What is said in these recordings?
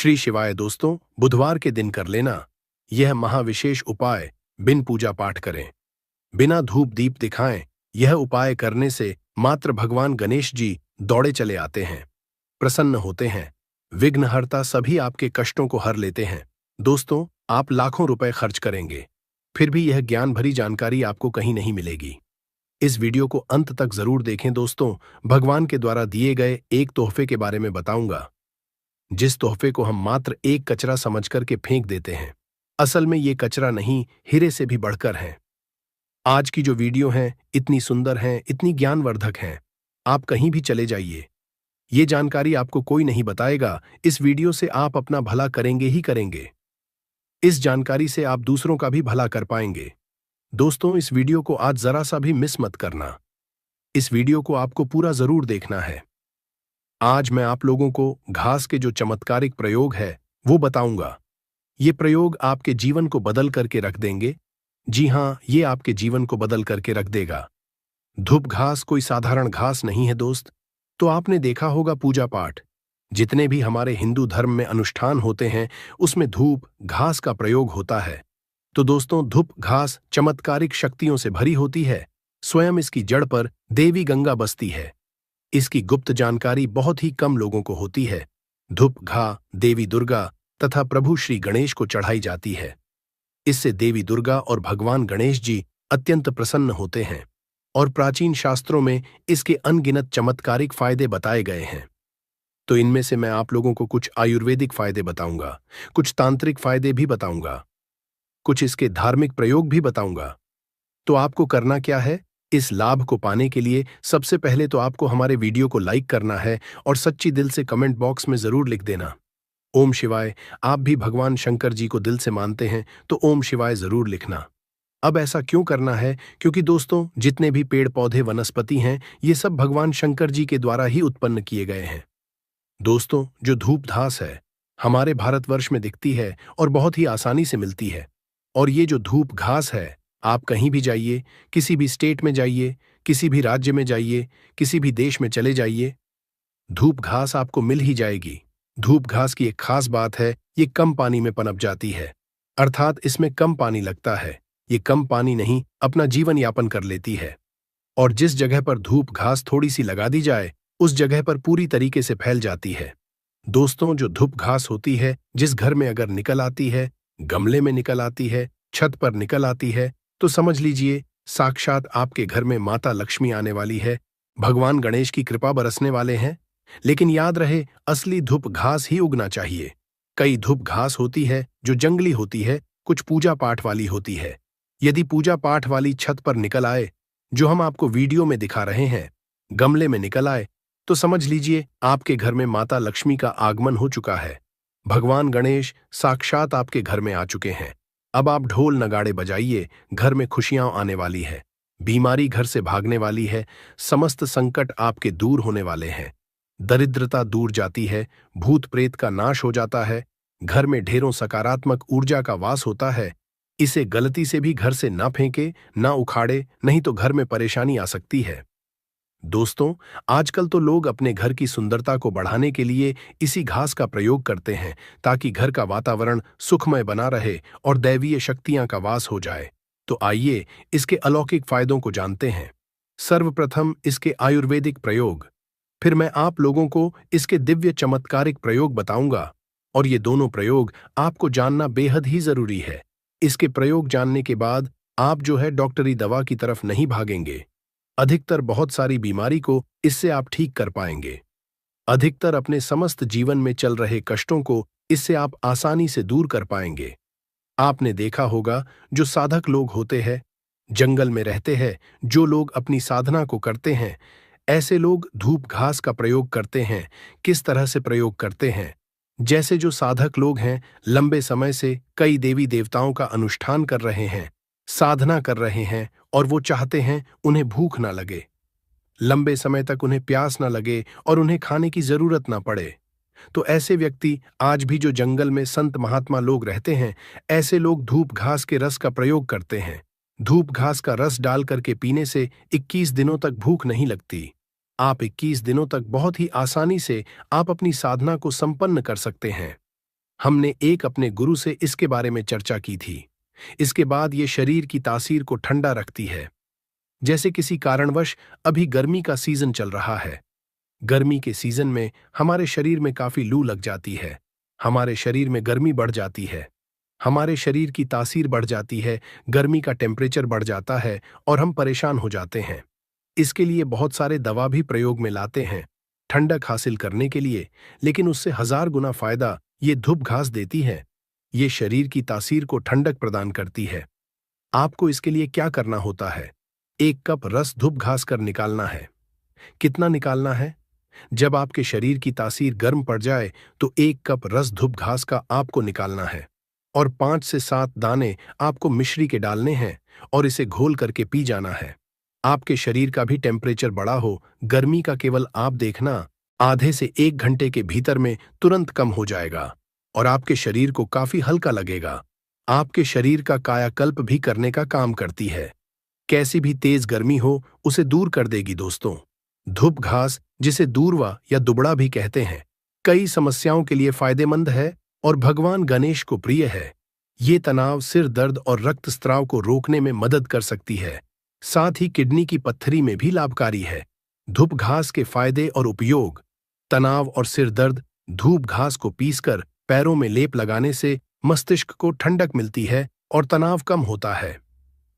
श्री शिवाय दोस्तों, बुधवार के दिन कर लेना यह महाविशेष उपाय। बिन पूजा पाठ करें, बिना धूप दीप दिखाएं। यह उपाय करने से मात्र भगवान गणेश जी दौड़े चले आते हैं, प्रसन्न होते हैं। विघ्नहर्ता सभी आपके कष्टों को हर लेते हैं। दोस्तों, आप लाखों रुपए खर्च करेंगे, फिर भी यह ज्ञान भरी जानकारी आपको कहीं नहीं मिलेगी। इस वीडियो को अंत तक जरूर देखें। दोस्तों, भगवान के द्वारा दिए गए एक तोहफे के बारे में बताऊंगा, जिस तोहफे को हम मात्र एक कचरा समझ करके फेंक देते हैं। असल में ये कचरा नहीं, हीरे से भी बढ़कर है। आज की जो वीडियो है इतनी सुंदर है, इतनी ज्ञानवर्धक है, आप कहीं भी चले जाइए, ये जानकारी आपको कोई नहीं बताएगा। इस वीडियो से आप अपना भला करेंगे ही करेंगे। इस जानकारी से आप दूसरों का भी भला कर पाएंगे। दोस्तों, इस वीडियो को आज जरा सा भी मिस मत करना। इस वीडियो को आपको पूरा जरूर देखना है। आज मैं आप लोगों को घास के जो चमत्कारिक प्रयोग है वो बताऊंगा। ये प्रयोग आपके जीवन को बदल करके रख देंगे। जी हां, ये आपके जीवन को बदल करके रख देगा। धूप घास कोई साधारण घास नहीं है दोस्त। तो आपने देखा होगा पूजा पाठ, जितने भी हमारे हिंदू धर्म में अनुष्ठान होते हैं उसमें धूप घास का प्रयोग होता है। तो दोस्तों, धूप घास चमत्कारिक शक्तियों से भरी होती है। स्वयं इसकी जड़ पर देवी गंगा बसती है। इसकी गुप्त जानकारी बहुत ही कम लोगों को होती है। धूप घा देवी दुर्गा तथा प्रभु श्री गणेश को चढ़ाई जाती है। इससे देवी दुर्गा और भगवान गणेश जी अत्यंत प्रसन्न होते हैं और प्राचीन शास्त्रों में इसके अनगिनत चमत्कारिक फायदे बताए गए हैं। तो इनमें से मैं आप लोगों को कुछ आयुर्वेदिक फायदे बताऊंगा, कुछ तांत्रिक फायदे भी बताऊंगा, कुछ इसके धार्मिक प्रयोग भी बताऊंगा। तो आपको करना क्या है? इस लाभ को पाने के लिए सबसे पहले तो आपको हमारे वीडियो को लाइक करना है और सच्ची दिल से कमेंट बॉक्स में जरूर लिख देना ओम शिवाय। आप भी भगवान शंकर जी को दिल से मानते हैं तो ओम शिवाय जरूर लिखना। अब ऐसा क्यों करना है? क्योंकि दोस्तों, जितने भी पेड़ पौधे वनस्पति हैं ये सब भगवान शंकर जी के द्वारा ही उत्पन्न किए गए हैं। दोस्तों, जो धूप घास है हमारे भारतवर्ष में दिखती है और बहुत ही आसानी से मिलती है। और ये जो धूप घास है, आप कहीं भी जाइए, किसी भी स्टेट में जाइए, किसी भी राज्य में जाइए, किसी भी देश में चले जाइए, धूप घास आपको मिल ही जाएगी। धूप घास की एक खास बात है, ये कम पानी में पनप जाती है, अर्थात इसमें कम पानी लगता है। ये कम पानी नहीं, अपना जीवन यापन कर लेती है। और जिस जगह पर धूप घास थोड़ी सी लगा दी जाए उस जगह पर पूरी तरीके से फैल जाती है। दोस्तों, जो धूप घास होती है जिस घर में अगर निकल आती है, गमले में निकल आती है, छत पर निकल आती है, तो समझ लीजिए साक्षात आपके घर में माता लक्ष्मी आने वाली है, भगवान गणेश की कृपा बरसने वाले हैं। लेकिन याद रहे, असली धूप घास ही उगना चाहिए। कई धूप घास होती है जो जंगली होती है, कुछ पूजा पाठ वाली होती है। यदि पूजा पाठ वाली छत पर निकल आए, जो हम आपको वीडियो में दिखा रहे हैं, गमले में निकल आए, तो समझ लीजिए आपके घर में माता लक्ष्मी का आगमन हो चुका है। भगवान गणेश साक्षात आपके घर में आ चुके हैं। अब आप ढोल नगाड़े बजाइए, घर में खुशियां आने वाली है, बीमारी घर से भागने वाली है, समस्त संकट आपके दूर होने वाले हैं, दरिद्रता दूर जाती है, भूत प्रेत का नाश हो जाता है, घर में ढेरों सकारात्मक ऊर्जा का वास होता है। इसे गलती से भी घर से ना फेंके, ना उखाड़े, नहीं तो घर में परेशानी आ सकती है। दोस्तों, आजकल तो लोग अपने घर की सुंदरता को बढ़ाने के लिए इसी घास का प्रयोग करते हैं, ताकि घर का वातावरण सुखमय बना रहे और दैवीय शक्तियां का वास हो जाए। तो आइए इसके अलौकिक फायदों को जानते हैं। सर्वप्रथम इसके आयुर्वेदिक प्रयोग, फिर मैं आप लोगों को इसके दिव्य चमत्कारिक प्रयोग बताऊंगा। और ये दोनों प्रयोग आपको जानना बेहद ही जरूरी है। इसके प्रयोग जानने के बाद आप जो है डॉक्टरी दवा की तरफ नहीं भागेंगे। अधिकतर बहुत सारी बीमारी को इससे आप ठीक कर पाएंगे। अधिकतर अपने समस्त जीवन में चल रहे कष्टों को इससे आप आसानी से दूर कर पाएंगे। आपने देखा होगा, जो साधक लोग होते हैं, जंगल में रहते हैं, जो लोग अपनी साधना को करते हैं, ऐसे लोग धूप घास का प्रयोग करते हैं। किस तरह से प्रयोग करते हैं? जैसे जो साधक लोग हैं, लंबे समय से कई देवी देवताओं का अनुष्ठान कर रहे हैं, साधना कर रहे हैं, और वो चाहते हैं उन्हें भूख ना लगे, लंबे समय तक उन्हें प्यास ना लगे और उन्हें खाने की जरूरत ना पड़े। तो ऐसे व्यक्ति, आज भी जो जंगल में संत महात्मा लोग रहते हैं, ऐसे लोग धूप घास के रस का प्रयोग करते हैं। धूप घास का रस डाल करके पीने से 21 दिनों तक भूख नहीं लगती। आप 21 दिनों तक बहुत ही आसानी से आप अपनी साधना को संपन्न कर सकते हैं। हमने एक अपने गुरु से इसके बारे में चर्चा की थी। इसके बाद ये शरीर की तासीर को ठंडा रखती है। जैसे किसी कारणवश अभी गर्मी का सीजन चल रहा है। गर्मी के सीजन में हमारे शरीर में काफी लू लग जाती है, हमारे शरीर में गर्मी बढ़ जाती है, हमारे शरीर की तासीर बढ़ जाती है, गर्मी का टेम्परेचर बढ़ जाता है और हम परेशान हो जाते हैं। इसके लिए बहुत सारे दवा भी प्रयोग में लाते हैं ठंडक हासिल करने के लिए, लेकिन उससे 1000 गुना फायदा ये धूप घास देती है। ये शरीर की तासीर को ठंडक प्रदान करती है। आपको इसके लिए क्या करना होता है? 1 कप रस धूप घास कर निकालना है। कितना निकालना है? जब आपके शरीर की तासीर गर्म पड़ जाए तो 1 कप रस धूप घास का आपको निकालना है और 5 से 7 दाने आपको मिश्री के डालने हैं और इसे घोल करके पी जाना है। आपके शरीर का भी टेम्परेचर बढ़ा हो, गर्मी का केवल आप देखना आधे से 1 घंटे के भीतर में तुरंत कम हो जाएगा और आपके शरीर को काफी हल्का लगेगा। आपके शरीर का कायाकल्प भी करने का काम करती है। कैसी भी तेज गर्मी हो उसे दूर कर देगी दोस्तों। धूप घास, जिसे दूर्वा या दुबड़ा भी कहते हैं, कई समस्याओं के लिए फायदेमंद है और भगवान गणेश को प्रिय है। ये तनाव, सिर दर्द और रक्तस्राव को रोकने में मदद कर सकती है। साथ ही किडनी की पत्थरी में भी लाभकारी है। धूप घास के फायदे और उपयोग। तनाव और सिर दर्द। धूप घास को पीसकर पैरों में लेप लगाने से मस्तिष्क को ठंडक मिलती है और तनाव कम होता है।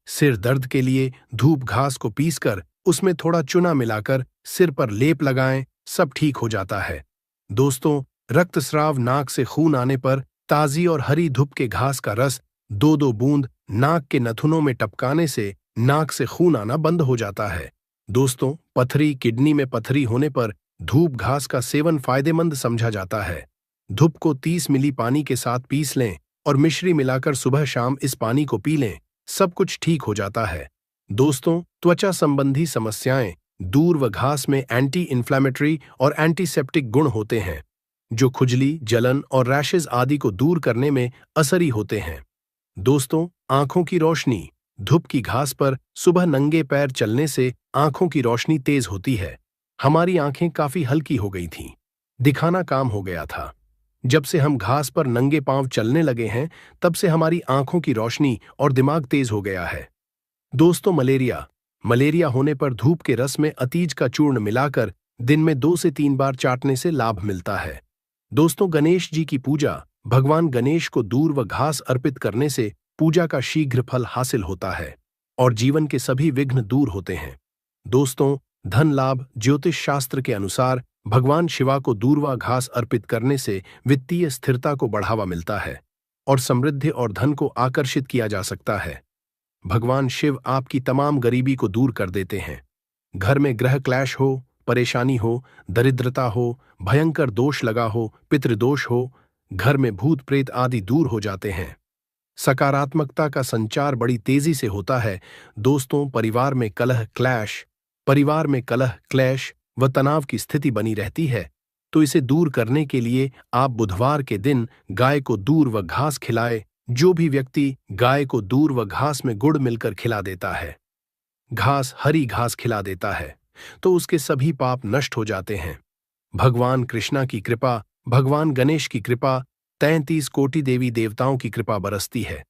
सिर दर्द के लिए धूप घास को पीसकर उसमें थोड़ा चूना मिलाकर सिर पर लेप लगाएं, सब ठीक हो जाता है। दोस्तों, रक्तस्राव, नाक से खून आने पर ताजी और हरी धूप के घास का रस 2-2 बूंद नाक के नथुनों में टपकाने से नाक से खून आना बंद हो जाता है। दोस्तों, पथरी, किडनी में पथरी होने पर धूप घास का सेवन फायदेमंद समझा जाता है। धूप को 30 मिली पानी के साथ पीस लें और मिश्री मिलाकर सुबह शाम इस पानी को पी लें, सब कुछ ठीक हो जाता है। दोस्तों, त्वचा संबंधी समस्याएं। दूर्वा घास में एंटी इन्फ्लेमेटरी और एंटीसेप्टिक गुण होते हैं, जो खुजली, जलन और रैशेज आदि को दूर करने में असरी होते हैं। दोस्तों, आंखों की रोशनी। धूप की घास पर सुबह नंगे पैर चलने से आंखों की रोशनी तेज होती है। हमारी आंखें काफी हल्की हो गई थीं, दिखाना काम हो गया था। जब से हम घास पर नंगे पांव चलने लगे हैं, तब से हमारी आंखों की रोशनी और दिमाग तेज हो गया है। दोस्तों, मलेरिया होने पर धूप के रस में अतीज का चूर्ण मिलाकर दिन में 2 से 3 बार चाटने से लाभ मिलता है। दोस्तों, गणेश जी की पूजा। भगवान गणेश को दूर्वा घास अर्पित करने से पूजा का शीघ्र फल हासिल होता है और जीवन के सभी विघ्न दूर होते हैं। दोस्तों, धन लाभ। ज्योतिष शास्त्र के अनुसार भगवान शिवा को दूर्वा घास अर्पित करने से वित्तीय स्थिरता को बढ़ावा मिलता है और समृद्धि और धन को आकर्षित किया जा सकता है। भगवान शिव आपकी तमाम गरीबी को दूर कर देते हैं। घर में ग्रह क्लैश हो, परेशानी हो, दरिद्रता हो, भयंकर दोष लगा हो, पितृदोष हो, घर में भूत प्रेत आदि दूर हो जाते हैं। सकारात्मकता का संचार बड़ी तेजी से होता है। दोस्तों, परिवार में कलह, क्लेश व तनाव की स्थिति बनी रहती है, तो इसे दूर करने के लिए आप बुधवार के दिन गाय को दूर्वा घास खिलाए। जो भी व्यक्ति गाय को दूर्वा घास में गुड़ मिलकर खिला देता है, हरी घास खिला देता है, तो उसके सभी पाप नष्ट हो जाते हैं। भगवान कृष्णा की कृपा, भगवान गणेश की कृपा, 33 कोटि देवी देवताओं की कृपा बरसती है।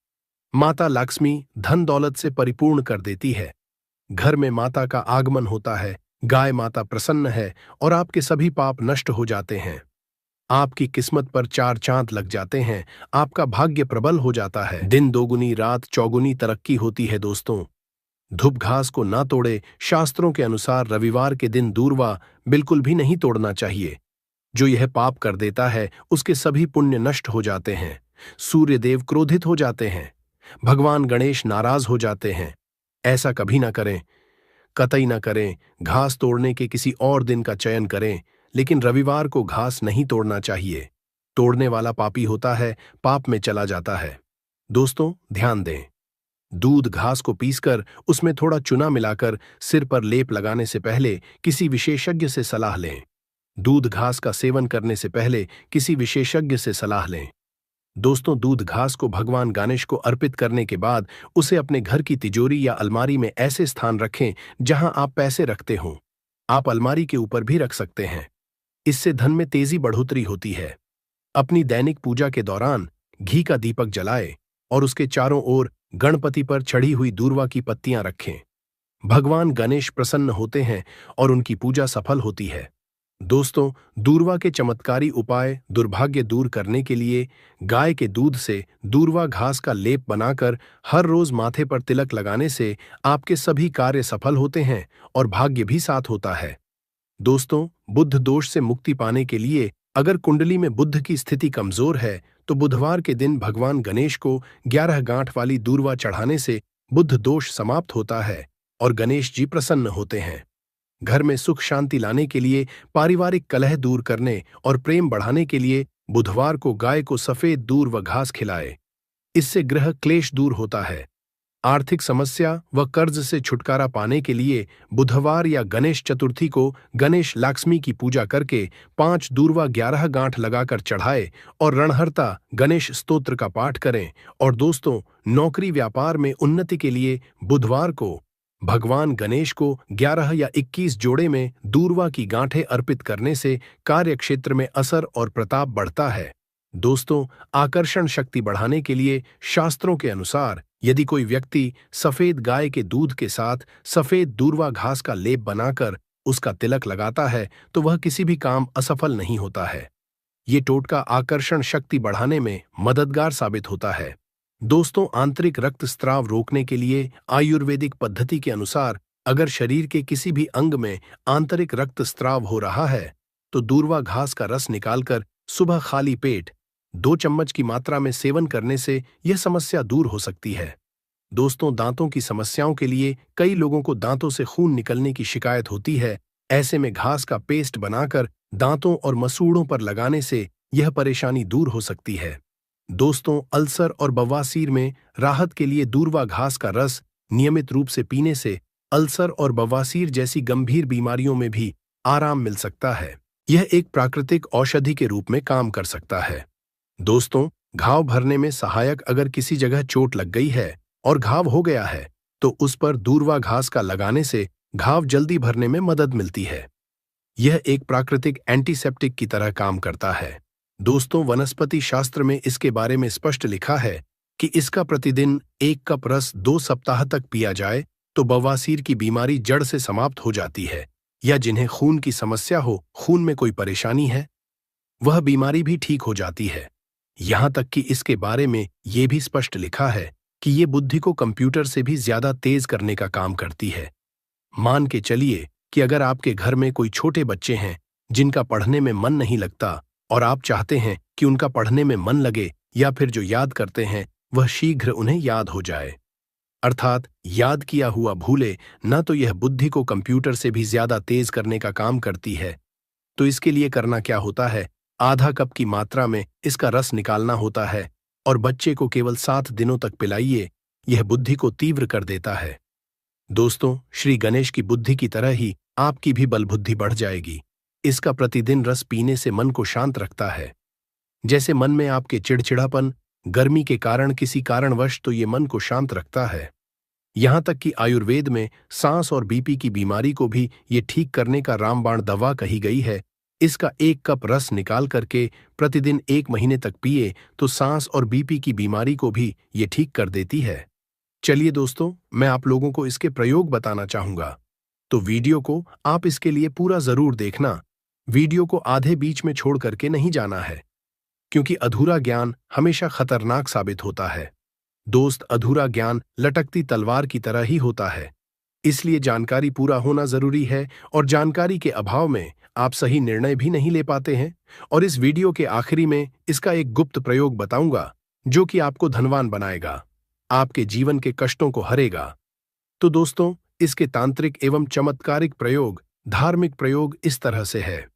माता लक्ष्मी धन दौलत से परिपूर्ण कर देती है। घर में माता का आगमन होता है, गाय माता प्रसन्न है और आपके सभी पाप नष्ट हो जाते हैं। आपकी किस्मत पर 4 चांद लग जाते हैं, आपका भाग्य प्रबल हो जाता है। दिन दोगुनी रात चौगुनी तरक्की होती है। दोस्तों, धूप घास को ना तोड़े। शास्त्रों के अनुसार रविवार के दिन दूर्वा बिल्कुल भी नहीं तोड़ना चाहिए। जो यह पाप कर देता है उसके सभी पुण्य नष्ट हो जाते हैं। सूर्य देव क्रोधित हो जाते हैं, भगवान गणेश नाराज हो जाते हैं। ऐसा कभी ना करें, कतई ना करें। घास तोड़ने के किसी और दिन का चयन करें, लेकिन रविवार को घास नहीं तोड़ना चाहिए। तोड़ने वाला पापी होता है, पाप में चला जाता है। दोस्तों, ध्यान दें। दूध घास को पीसकर उसमें थोड़ा चूना मिलाकर सिर पर लेप लगाने से पहले किसी विशेषज्ञ से सलाह लें। दूध घास का सेवन करने से पहले किसी विशेषज्ञ से सलाह लें। दोस्तों, दूध घास को भगवान गणेश को अर्पित करने के बाद उसे अपने घर की तिजोरी या अलमारी में ऐसे स्थान रखें जहां आप पैसे रखते हों। आप अलमारी के ऊपर भी रख सकते हैं। इससे धन में तेजी बढ़ोतरी होती है। अपनी दैनिक पूजा के दौरान घी का दीपक जलाए और उसके चारों ओर गणपति पर चढ़ी हुई दूर्वा की पत्तियां रखें। भगवान गणेश प्रसन्न होते हैं और उनकी पूजा सफल होती है। दोस्तों, दूर्वा के चमत्कारी उपाय दुर्भाग्य दूर करने के लिए गाय के दूध से दूर्वा घास का लेप बनाकर हर रोज माथे पर तिलक लगाने से आपके सभी कार्य सफल होते हैं और भाग्य भी साथ होता है। दोस्तों, बुध दोष से मुक्ति पाने के लिए अगर कुंडली में बुध की स्थिति कमजोर है तो बुधवार के दिन भगवान गणेश को 11 गांठ वाली दूर्वा चढ़ाने से बुध दोष समाप्त होता है और गणेश जी प्रसन्न होते हैं। घर में सुख शांति लाने के लिए, पारिवारिक कलह दूर करने और प्रेम बढ़ाने के लिए बुधवार को गाय को सफेद दूर व घास खिलाए। इससे गृह क्लेश दूर होता है। आर्थिक समस्या व कर्ज से छुटकारा पाने के लिए बुधवार या गणेश चतुर्थी को गणेश लक्ष्मी की पूजा करके 5 दूर्वा 11 गांठ लगाकर चढ़ाए और रणहर्ता गणेश स्तोत्र का पाठ करें। और दोस्तों, नौकरी व्यापार में उन्नति के लिए बुधवार को भगवान गणेश को 11 या 21 जोड़े में दूर्वा की गांठें अर्पित करने से कार्य क्षेत्र में असर और प्रताप बढ़ता है। दोस्तों, आकर्षण शक्ति बढ़ाने के लिए शास्त्रों के अनुसार यदि कोई व्यक्ति सफेद गाय के दूध के साथ सफेद दूर्वा घास का लेप बनाकर उसका तिलक लगाता है तो वह किसी भी काम असफल नहीं होता है। ये टोटका आकर्षण शक्ति बढ़ाने में मददगार साबित होता है। दोस्तों, आंतरिक रक्तस्राव रोकने के लिए आयुर्वेदिक पद्धति के अनुसार अगर शरीर के किसी भी अंग में आंतरिक रक्तस्राव हो रहा है तो दूर्वा घास का रस निकालकर सुबह खाली पेट 2 चम्मच की मात्रा में सेवन करने से यह समस्या दूर हो सकती है। दोस्तों, दांतों की समस्याओं के लिए कई लोगों को दांतों से खून निकलने की शिकायत होती है। ऐसे में घास का पेस्ट बनाकर दांतों और मसूड़ों पर लगाने से यह परेशानी दूर हो सकती है। दोस्तों, अल्सर और बवासीर में राहत के लिए दूर्वा घास का रस नियमित रूप से पीने से अल्सर और बवासीर जैसी गंभीर बीमारियों में भी आराम मिल सकता है। यह एक प्राकृतिक औषधि के रूप में काम कर सकता है। दोस्तों, घाव भरने में सहायक अगर किसी जगह चोट लग गई है और घाव हो गया है तो उस पर दूर्वा घास का लगाने से घाव जल्दी भरने में मदद मिलती है। यह एक प्राकृतिक एंटीसेप्टिक की तरह काम करता है। दोस्तों, वनस्पति शास्त्र में इसके बारे में स्पष्ट लिखा है कि इसका प्रतिदिन 1 कप रस 2 सप्ताह तक पिया जाए तो बवासीर की बीमारी जड़ से समाप्त हो जाती है। या जिन्हें खून की समस्या हो, खून में कोई परेशानी है, वह बीमारी भी ठीक हो जाती है। यहां तक कि इसके बारे में यह भी स्पष्ट लिखा है कि ये बुद्धि को कंप्यूटर से भी ज्यादा तेज करने का काम करती है। मान के चलिए कि अगर आपके घर में कोई छोटे बच्चे हैं जिनका पढ़ने में मन नहीं लगता और आप चाहते हैं कि उनका पढ़ने में मन लगे या फिर जो याद करते हैं वह शीघ्र उन्हें याद हो जाए, अर्थात याद किया हुआ भूले न, तो यह बुद्धि को कंप्यूटर से भी ज्यादा तेज करने का काम करती है। तो इसके लिए करना क्या होता है, आधा कप की मात्रा में इसका रस निकालना होता है और बच्चे को केवल 7 दिनों तक पिलाइए। यह बुद्धि को तीव्र कर देता है। दोस्तों, श्री गणेश की बुद्धि की तरह ही आपकी भी बल बुद्धि बढ़ जाएगी। इसका प्रतिदिन रस पीने से मन को शांत रखता है। जैसे मन में आपके चिड़चिड़ापन, गर्मी के कारण किसी कारणवश, तो ये मन को शांत रखता है। यहां तक कि आयुर्वेद में सांस और बीपी की बीमारी को भी ये ठीक करने का रामबाण दवा कही गई है। इसका 1 कप रस निकाल करके प्रतिदिन 1 महीने तक पिए तो सांस और बीपी की बीमारी को भी ये ठीक कर देती है। चलिए दोस्तों, मैं आप लोगों को इसके प्रयोग बताना चाहूंगा, तो वीडियो को आप इसके लिए पूरा जरूर देखना। वीडियो को आधे बीच में छोड़ करके नहीं जाना है, क्योंकि अधूरा ज्ञान हमेशा खतरनाक साबित होता है। दोस्त, अधूरा ज्ञान लटकती तलवार की तरह ही होता है, इसलिए जानकारी पूरा होना जरूरी है और जानकारी के अभाव में आप सही निर्णय भी नहीं ले पाते हैं। और इस वीडियो के आखिरी में इसका एक गुप्त प्रयोग बताऊंगा जो कि आपको धनवान बनाएगा, आपके जीवन के कष्टों को हरेगा। तो दोस्तों, इसके तांत्रिक एवं चमत्कारिक प्रयोग, धार्मिक प्रयोग इस तरह से है।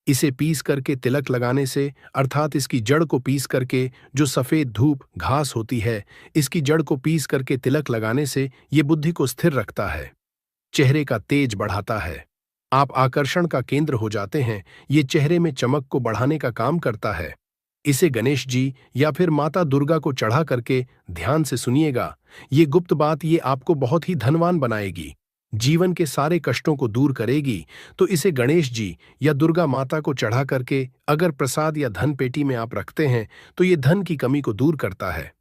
इसे पीस करके तिलक लगाने से, अर्थात इसकी जड़ को पीस करके, जो सफेद धूप घास होती है, इसकी जड़ को पीस करके तिलक लगाने से ये बुद्धि को स्थिर रखता है, चेहरे का तेज बढ़ाता है, आप आकर्षण का केंद्र हो जाते हैं। ये चेहरे में चमक को बढ़ाने का काम करता है। इसे गणेश जी या फिर माता दुर्गा को चढ़ा करके ध्यान से सुनिएगा। ये गुप्त बात ये आपको बहुत ही धनवान बनाएगी। जीवन के सारे कष्टों को दूर करेगी। तो इसे गणेश जी या दुर्गा माता को चढ़ा करके अगर प्रसाद या धन पेटी में आप रखते हैं तो ये धन की कमी को दूर करता है।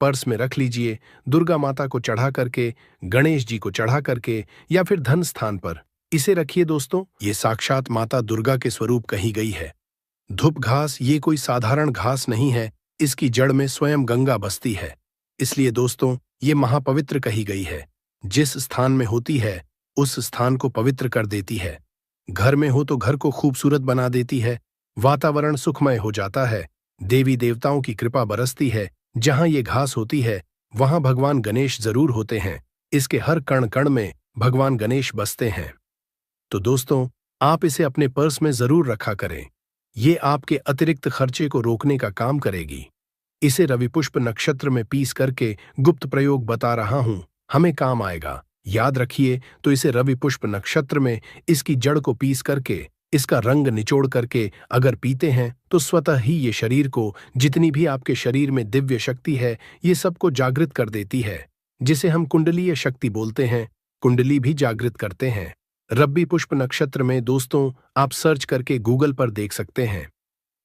पर्स में रख लीजिए, दुर्गा माता को चढ़ा करके, गणेश जी को चढ़ा करके, या फिर धन स्थान पर इसे रखिए दोस्तों। ये साक्षात माता दुर्गा के स्वरूप कही गई है। धूप घास ये कोई साधारण घास नहीं है, इसकी जड़ में स्वयं गंगा बसती है। इसलिए दोस्तों ये महापवित्र कही गई है। जिस स्थान में होती है उस स्थान को पवित्र कर देती है। घर में हो तो घर को खूबसूरत बना देती है, वातावरण सुखमय हो जाता है, देवी देवताओं की कृपा बरसती है। जहां ये घास होती है वहां भगवान गणेश जरूर होते हैं। इसके हर कण कण में भगवान गणेश बसते हैं। तो दोस्तों आप इसे अपने पर्स में जरूर रखा करें। ये आपके अतिरिक्त खर्चे को रोकने का काम करेगी। इसे रवि पुष्प नक्षत्र में पीस करके गुप्त प्रयोग बता रहा हूं, हमें काम आएगा। याद रखिए, तो इसे रवि पुष्प नक्षत्र में इसकी जड़ को पीस करके, इसका रंग निचोड़ करके अगर पीते हैं तो स्वतः ही ये शरीर को, जितनी भी आपके शरीर में दिव्य शक्ति है, ये सबको जागृत कर देती है, जिसे हम कुंडलीय शक्ति बोलते हैं। कुंडली भी जागृत करते हैं। रबी पुष्प नक्षत्र में दोस्तों आप सर्च करके गूगल पर देख सकते हैं।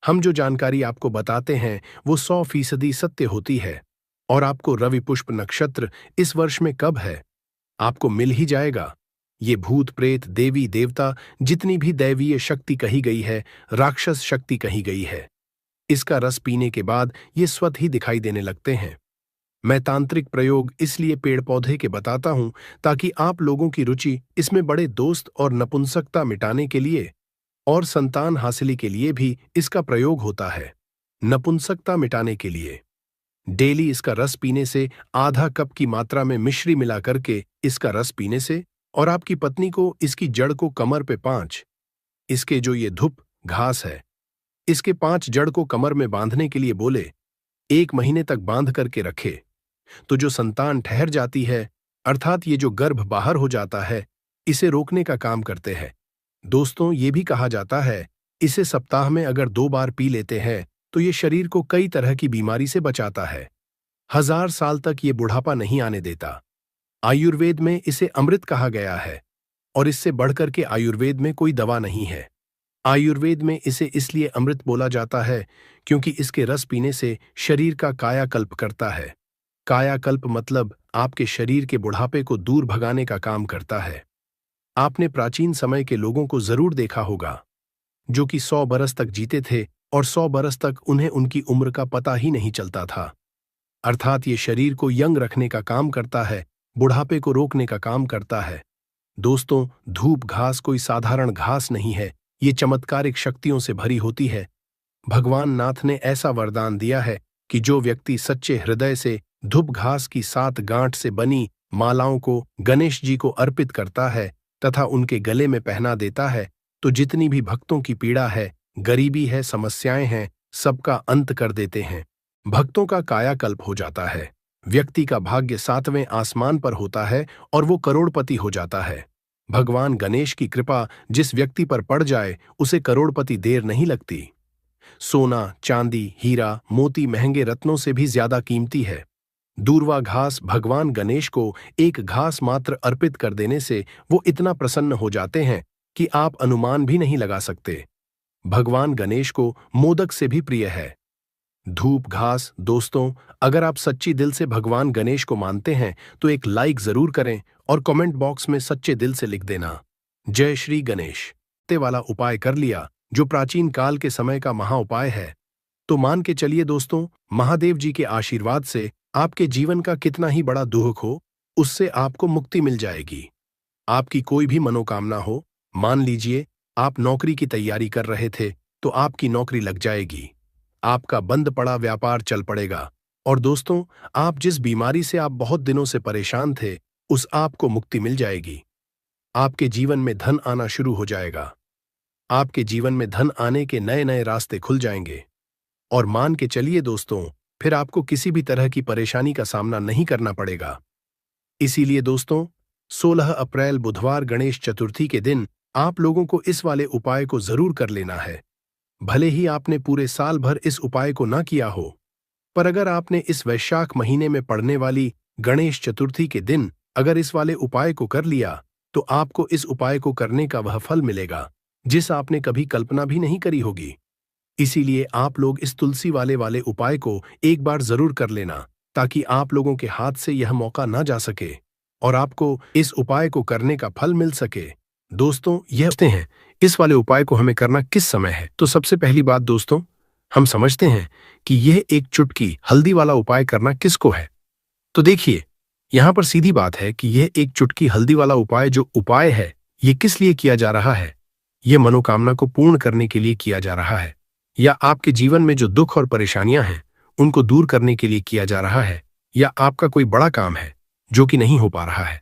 हम जो जानकारी आपको बताते हैं वो 100% सत्य होती है। और आपको रवि पुष्प नक्षत्र इस वर्ष में कब है आपको मिल ही जाएगा। ये भूत प्रेत देवी देवता जितनी भी दैवीय शक्ति कही गई है, राक्षस शक्ति कही गई है, इसका रस पीने के बाद ये स्वतः ही दिखाई देने लगते हैं। मैं तांत्रिक प्रयोग इसलिए पेड़ पौधे के बताता हूं ताकि आप लोगों की रुचि इसमें बड़े दोस्त और नपुंसकता मिटाने के लिए और संतान हासिली के लिए भी इसका प्रयोग होता है। नपुंसकता मिटाने के लिए डेली इसका रस पीने से, आधा कप की मात्रा में मिश्री मिला करके इसका रस पीने से, और आपकी पत्नी को इसकी जड़ को कमर पे 5, इसके जो ये धूप घास है इसके 5 जड़ को कमर में बांधने के लिए बोले, 1 महीने तक बांध करके रखे तो जो संतान ठहर जाती है, अर्थात ये जो गर्भ बाहर हो जाता है, इसे रोकने का काम करते हैं। दोस्तों ये भी कहा जाता है इसे सप्ताह में अगर 2 बार पी लेते हैं तो ये शरीर को कई तरह की बीमारी से बचाता है। 1000 साल तक ये बुढ़ापा नहीं आने देता। आयुर्वेद में इसे अमृत कहा गया है और इससे बढ़कर के आयुर्वेद में कोई दवा नहीं है। आयुर्वेद में इसे इसलिए अमृत बोला जाता है क्योंकि इसके रस पीने से शरीर का कायाकल्प करता है। कायाकल्प मतलब आपके शरीर के बुढ़ापे को दूर भगाने का काम करता है। आपने प्राचीन समय के लोगों को जरूर देखा होगा जो कि 100 बरस तक जीते थे और 100 बरस तक उन्हें उनकी उम्र का पता ही नहीं चलता था। अर्थात ये शरीर को यंग रखने का काम करता है, बुढ़ापे को रोकने का काम करता है। दोस्तों धूप घास कोई साधारण घास नहीं है, ये चमत्कारिक शक्तियों से भरी होती है। भगवान नाथ ने ऐसा वरदान दिया है कि जो व्यक्ति सच्चे हृदय से धूप घास की 7 गांठ से बनी मालाओं को गणेश जी को अर्पित करता है तथा उनके गले में पहना देता है, तो जितनी भी भक्तों की पीड़ा है, गरीबी है, समस्याएं हैं, सबका अंत कर देते हैं। भक्तों का कायाकल्प हो जाता है। व्यक्ति का भाग्य 7वें आसमान पर होता है और वो करोड़पति हो जाता है। भगवान गणेश की कृपा जिस व्यक्ति पर पड़ जाए उसे करोड़पति देर नहीं लगती। सोना, चांदी, हीरा, मोती महंगे रत्नों से भी ज्यादा कीमती है। दूर्वा घास भगवान गणेश को एक घास मात्र अर्पित कर देने से वो इतना प्रसन्न हो जाते हैं कि आप अनुमान भी नहीं लगा सकते। भगवान गणेश को मोदक से भी प्रिय है धूप घास। दोस्तों अगर आप सच्ची दिल से भगवान गणेश को मानते हैं तो एक लाइक जरूर करें और कमेंट बॉक्स में सच्चे दिल से लिख देना, जय श्री गणेश। ते वाला उपाय कर लिया जो प्राचीन काल के समय का महा उपाय है, तो मान के चलिए दोस्तों, महादेव जी के आशीर्वाद से आपके जीवन का कितना ही बड़ा दुख हो, उससे आपको मुक्ति मिल जाएगी। आपकी कोई भी मनोकामना हो, मान लीजिए आप नौकरी की तैयारी कर रहे थे तो आपकी नौकरी लग जाएगी। आपका बंद पड़ा व्यापार चल पड़ेगा। और दोस्तों आप जिस बीमारी से आप बहुत दिनों से परेशान थे, उस आपको मुक्ति मिल जाएगी। आपके जीवन में धन आना शुरू हो जाएगा। आपके जीवन में धन आने के नए नए रास्ते खुल जाएंगे। और मान के चलिए दोस्तों, फिर आपको किसी भी तरह की परेशानी का सामना नहीं करना पड़ेगा। इसीलिए दोस्तों 16 अप्रैल बुधवार गणेश चतुर्थी के दिन आप लोगों को इस वाले उपाय को जरूर कर लेना है। भले ही आपने पूरे साल भर इस उपाय को ना किया हो, पर अगर आपने इस वैशाख महीने में पड़ने वाली गणेश चतुर्थी के दिन अगर इस वाले उपाय को कर लिया तो आपको इस उपाय को करने का वह फल मिलेगा जिस आपने कभी कल्पना भी नहीं करी होगी। इसीलिए आप लोग इस तुलसी वाले उपाय को एक बार जरूर कर लेना, ताकि आप लोगों के हाथ से यह मौका ना जा सके और आपको इस उपाय को करने का फल मिल सके। दोस्तों, यह समझते हैं इस वाले उपाय को हमें करना किस समय है। तो सबसे पहली बात दोस्तों, हम समझते हैं कि यह एक चुटकी हल्दी वाला उपाय करना किसको है। तो देखिए, यहां पर सीधी बात है कि यह एक चुटकी हल्दी वाला उपाय जो उपाय है, यह किस लिए किया जा रहा है। यह मनोकामना को पूर्ण करने के लिए किया जा रहा है, या आपके जीवन में जो दुख और परेशानियां हैं उनको दूर करने के लिए किया जा रहा है, या आपका कोई बड़ा काम है जो कि नहीं हो पा रहा है,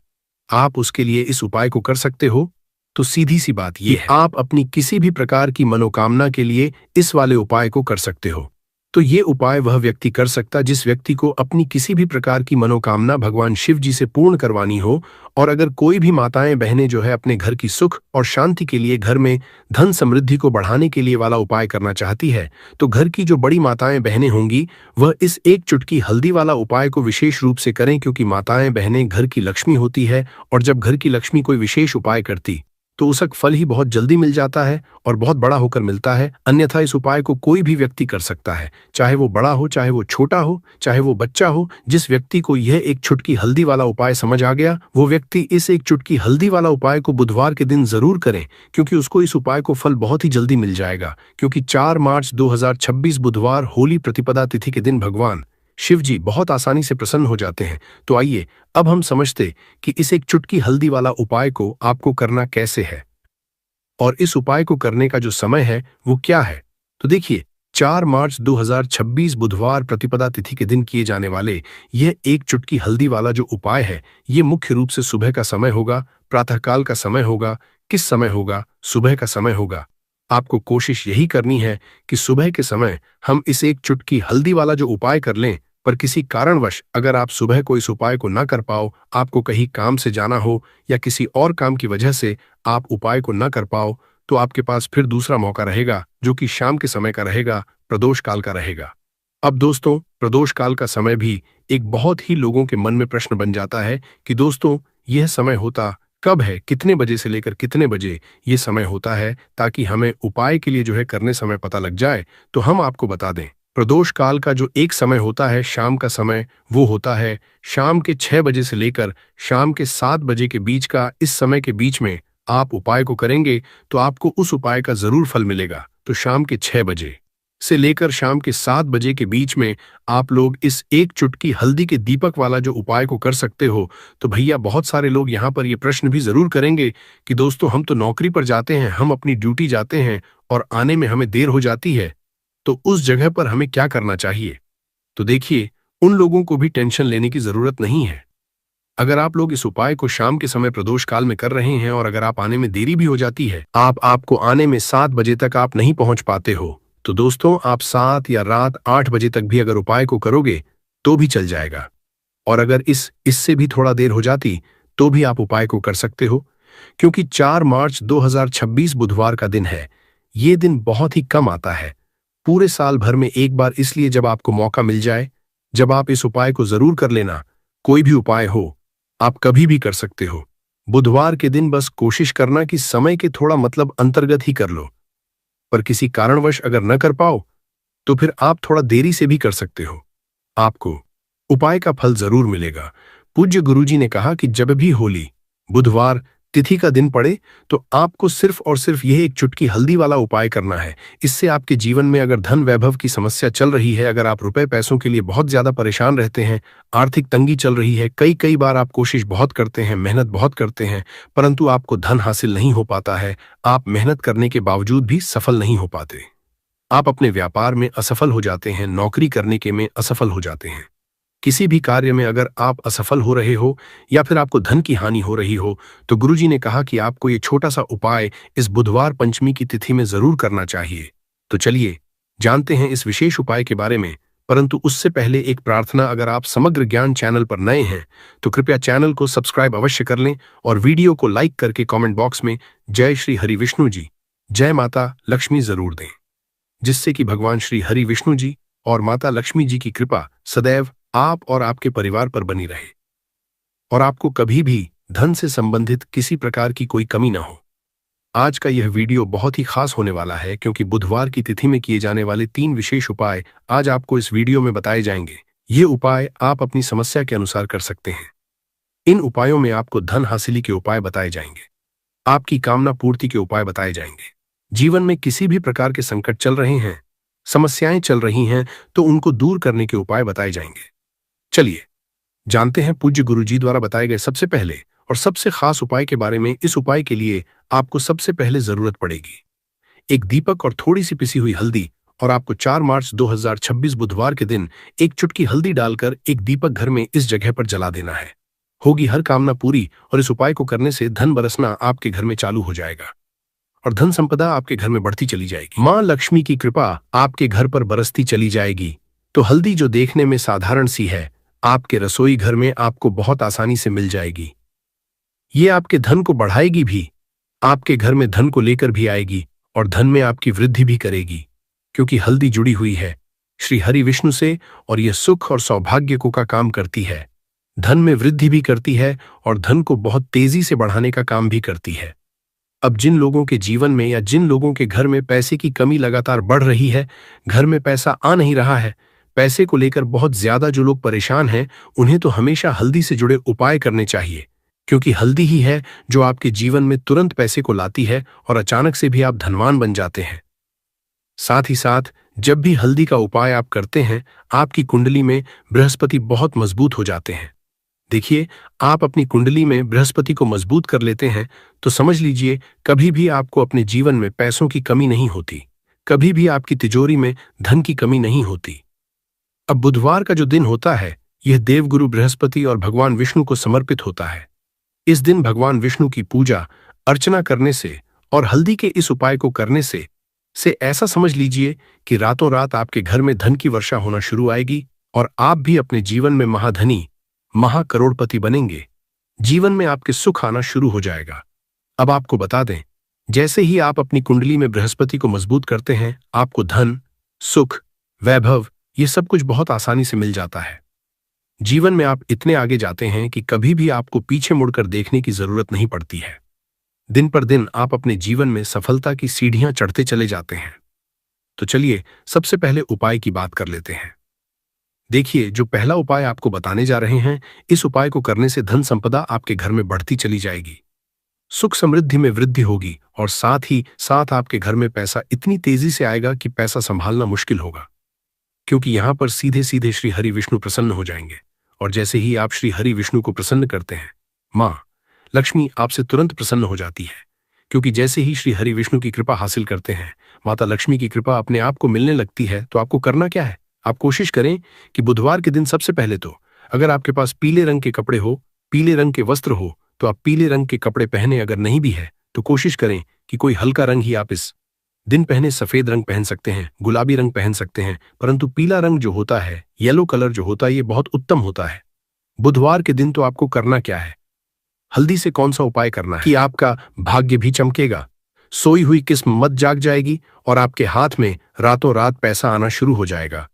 आप उसके लिए इस उपाय को कर सकते हो। तो सीधी सी बात यह है, आप अपनी किसी भी प्रकार की मनोकामना के लिए इस वाले उपाय को कर सकते हो। तो ये उपाय वह व्यक्ति कर सकता जिस व्यक्ति को अपनी किसी भी प्रकार की मनोकामना भगवान शिव जी से पूर्ण करवानी हो। और अगर कोई भी माताएं बहनें जो है अपने घर की सुख और शांति के लिए, घर में धन समृद्धि को बढ़ाने के लिए वाला उपाय करना चाहती है, तो घर की जो बड़ी माताएं बहनें होंगी वह इस एक चुटकी हल्दी वाला उपाय को विशेष रूप से करें, क्योंकि माताएं बहनें घर की लक्ष्मी होती है और जब घर की लक्ष्मी कोई विशेष उपाय करती तो उसका फल ही बहुत जल्दी मिल जाता है और बहुत बड़ा होकर मिलता है। अन्यथा इस उपाय को कोई भी व्यक्ति कर सकता है, चाहे वो बड़ा हो, चाहे वो छोटा हो, चाहे वो बच्चा हो। जिस व्यक्ति को यह एक चुटकी हल्दी वाला उपाय समझ आ गया, वो व्यक्ति इस एक चुटकी हल्दी वाला उपाय को बुधवार के दिन जरूर करें, क्योंकि उसको इस उपाय को फल बहुत ही जल्दी मिल जाएगा। क्योंकि 4 मार्च 2026 बुधवार होली प्रतिपदा तिथि के दिन भगवान शिव जी बहुत आसानी से प्रसन्न हो जाते हैं। तो आइए अब हम समझते कि इस एक चुटकी हल्दी वाला उपाय को आपको करना कैसे है और इस उपाय को करने का जो समय है वो क्या है। तो देखिए, 4 मार्च 2026 बुधवार प्रतिपदा तिथि के दिन किए जाने वाले यह एक चुटकी हल्दी वाला जो उपाय है, ये मुख्य रूप से सुबह का समय होगा, प्रातःकाल का समय होगा। किस समय होगा? सुबह का समय होगा। आपको कोशिश यही करनी है कि सुबह के समय हम इस एक चुटकी हल्दी वाला जो उपाय कर लें। पर किसी कारणवश अगर आप सुबह को इस उपाय को ना कर पाओ, आपको कहीं काम से जाना हो या किसी और काम की वजह से आप उपाय को ना कर पाओ, तो आपके पास फिर दूसरा मौका रहेगा जो कि शाम के समय का रहेगा, प्रदोष काल का रहेगा। अब दोस्तों, प्रदोष काल का समय भी एक बहुत ही लोगों के मन में प्रश्न बन जाता है कि दोस्तों यह समय होता कब है, कितने बजे से लेकर कितने बजे ये समय होता है, ताकि हमें उपाय के लिए जो है करने समय पता लग जाए। तो हम आपको बता दें, प्रदोष काल का जो एक समय होता है शाम का समय, वो होता है शाम के 6 बजे से लेकर शाम के 7 बजे के बीच का। इस समय के बीच में आप उपाय को करेंगे तो आपको उस उपाय का जरूर फल मिलेगा। तो शाम के 6 बजे से लेकर शाम के 7 बजे के बीच में आप लोग इस एक चुटकी हल्दी के दीपक वाला जो उपाय को कर सकते हो। तो भैया, बहुत सारे लोग यहाँ पर ये प्रश्न भी जरूर करेंगे कि दोस्तों हम तो नौकरी पर जाते हैं, हम अपनी ड्यूटी जाते हैं और आने में हमें देर हो जाती है, तो उस जगह पर हमें क्या करना चाहिए। तो देखिए, उन लोगों को भी टेंशन लेने की जरूरत नहीं है। अगर आप लोग इस उपाय को शाम के समय प्रदोष काल में कर रहे हैं और अगर आप आने में देरी भी हो जाती है, आपको आने में 7 बजे तक आप नहीं पहुंच पाते हो, तो दोस्तों आप 7 या रात 8 बजे तक भी अगर उपाय को करोगे तो भी चल जाएगा। और अगर इससे भी थोड़ा देर हो जाती तो भी आप उपाय को कर सकते हो, क्योंकि 4 मार्च 2026 बुधवार का दिन है। ये दिन बहुत ही कम आता है पूरे साल भर में एक बार, इसलिए जब आपको मौका मिल जाए, जब आप इस उपाय को जरूर कर लेना। कोई भी उपाय हो, आप कभी भी कर सकते हो। बुधवार के दिन बस कोशिश करना कि समय के थोड़ा अंतर्गत ही कर लो। पर किसी कारणवश अगर न कर पाओ तो फिर आप थोड़ा देरी से भी कर सकते हो, आपको उपाय का फल जरूर मिलेगा। पूज्य गुरुजी ने कहा कि जब भी होली बुधवार तिथि का दिन पड़े तो आपको सिर्फ और सिर्फ यह एक चुटकी हल्दी वाला उपाय करना है। इससे आपके जीवन में अगर धन वैभव की समस्या चल रही है, अगर आप रुपए पैसों के लिए बहुत ज्यादा परेशान रहते हैं, आर्थिक तंगी चल रही है, कई बार आप कोशिश बहुत करते हैं, मेहनत बहुत करते हैं, परंतु आपको धन हासिल नहीं हो पाता है, आप मेहनत करने के बावजूद भी सफल नहीं हो पाते, आप अपने व्यापार में असफल हो जाते हैं, नौकरी करने के में असफल हो जाते हैं, किसी भी कार्य में अगर आप असफल हो रहे हो या फिर आपको धन की हानि हो रही हो, तो गुरुजी ने कहा कि आपको ये छोटा सा उपाय इस बुधवार पंचमी की तिथि में जरूर करना चाहिए। तो चलिए जानते हैं इस विशेष उपाय के बारे में। परंतु उससे पहले एक प्रार्थना, अगर आप समग्र ज्ञान चैनल पर नए हैं तो कृपया चैनल को सब्सक्राइब अवश्य कर लें और वीडियो को लाइक करके कॉमेंट बॉक्स में जय श्री हरि विष्णु जी, जय माता लक्ष्मी जरूर दें, जिससे कि भगवान श्री हरि विष्णु जी और माता लक्ष्मी जी की कृपा सदैव आप और आपके परिवार पर बनी रहे और आपको कभी भी धन से संबंधित किसी प्रकार की कोई कमी न हो। आज का यह वीडियो बहुत ही खास होने वाला है क्योंकि बुधवार की तिथि में किए जाने वाले 3 विशेष उपाय आज आपको इस वीडियो में बताए जाएंगे। ये उपाय आप अपनी समस्या के अनुसार कर सकते हैं। इन उपायों में आपको धन हासिली के उपाय बताए जाएंगे, आपकी कामना पूर्ति के उपाय बताए जाएंगे। जीवन में किसी भी प्रकार के संकट चल रहे हैं, समस्याएं चल रही हैं, तो उनको दूर करने के उपाय बताए जाएंगे। चलिए जानते हैं पूज्य गुरुजी द्वारा बताए गए सबसे पहले और सबसे खास उपाय के बारे में। इस उपाय के लिए आपको सबसे पहले जरूरत पड़ेगी एक दीपक और थोड़ी सी पिसी हुई हल्दी, और आपको 4 मार्च 2026 बुधवार के दिन एक चुटकी हल्दी डालकर एक दीपक घर में इस जगह पर जला देना है। होगी हर कामना पूरी और इस उपाय को करने से धन बरसना आपके घर में चालू हो जाएगा और धन संपदा आपके घर में बढ़ती चली जाएगी। मां लक्ष्मी की कृपा आपके घर पर बरसती चली जाएगी। तो हल्दी जो देखने में साधारण सी है, आपके रसोई घर में आपको बहुत आसानी से मिल जाएगी। ये आपके धन को बढ़ाएगी भी, आपके घर में धन को लेकर भी आएगी और धन में आपकी वृद्धि भी करेगी, क्योंकि हल्दी जुड़ी हुई है श्री हरि विष्णु से और यह सुख और सौभाग्य को का काम करती है, धन में वृद्धि भी करती है और धन को बहुत तेजी से बढ़ाने का काम भी करती है। अब जिन लोगों के जीवन में या जिन लोगों के घर में पैसे की कमी लगातार बढ़ रही है, घर में पैसा आ नहीं रहा है, पैसे को लेकर बहुत ज्यादा जो लोग परेशान हैं, उन्हें तो हमेशा हल्दी से जुड़े उपाय करने चाहिए, क्योंकि हल्दी ही है जो आपके जीवन में तुरंत पैसे को लाती है और अचानक से भी आप धनवान बन जाते हैं। साथ ही साथ जब भी हल्दी का उपाय आप करते हैं, आपकी कुंडली में बृहस्पति बहुत मजबूत हो जाते हैं। देखिए, आप अपनी कुंडली में बृहस्पति को मजबूत कर लेते हैं तो समझ लीजिए कभी भी आपको अपने जीवन में पैसों की कमी नहीं होती, कभी भी आपकी तिजोरी में धन की कमी नहीं होती। अब बुधवार का जो दिन होता है, यह देवगुरु बृहस्पति और भगवान विष्णु को समर्पित होता है। इस दिन भगवान विष्णु की पूजा अर्चना करने से और हल्दी के इस उपाय को करने से ऐसा समझ लीजिए कि रातों रात आपके घर में धन की वर्षा होना शुरू आएगी और आप भी अपने जीवन में महाधनी महाकरोड़पति बनेंगे। जीवन में आपके सुख आना शुरू हो जाएगा। अब आपको बता दें, जैसे ही आप अपनी कुंडली में बृहस्पति को मजबूत करते हैं, आपको धन, सुख, वैभव ये सब कुछ बहुत आसानी से मिल जाता है। जीवन में आप इतने आगे जाते हैं कि कभी भी आपको पीछे मुड़कर देखने की जरूरत नहीं पड़ती है। दिन पर दिन आप अपने जीवन में सफलता की सीढ़ियां चढ़ते चले जाते हैं। तो चलिए सबसे पहले उपाय की बात कर लेते हैं। देखिए, जो पहला उपाय आपको बताने जा रहे हैं, इस उपाय को करने से धन संपदा आपके घर में बढ़ती चली जाएगी, सुख समृद्धि में वृद्धि होगी और साथ ही साथ आपके घर में पैसा इतनी तेजी से आएगा कि पैसा संभालना मुश्किल होगा, क्योंकि यहां पर सीधे सीधे श्री हरि विष्णु प्रसन्न हो जाएंगे। और जैसे ही आप श्री हरि विष्णु को प्रसन्न करते हैं, मां लक्ष्मी आपसे तुरंत प्रसन्न हो जाती है, क्योंकि जैसे ही श्री हरि विष्णु की कृपा हासिल करते हैं, माता लक्ष्मी की कृपा अपने आप को मिलने लगती है। तो आपको करना क्या है, आप कोशिश करें कि बुधवार के दिन सबसे पहले तो अगर आपके पास पीले रंग के कपड़े हो, पीले रंग के वस्त्र हो, तो आप पीले रंग के कपड़े पहने। अगर नहीं भी है तो कोशिश करें कि कोई हल्का रंग ही आप इस दिन पहने। सफेद रंग पहन सकते हैं, गुलाबी रंग पहन सकते हैं, परंतु पीला रंग जो होता है, येलो कलर जो होता है, ये बहुत उत्तम होता है। बुधवार के दिन तो आपको करना क्या है, हल्दी से कौन सा उपाय करना है कि आपका भाग्य भी चमकेगा, सोई हुई किस्म मत जाग जाएगी और आपके हाथ में रातों रात पैसा आना शुरू हो जाएगा।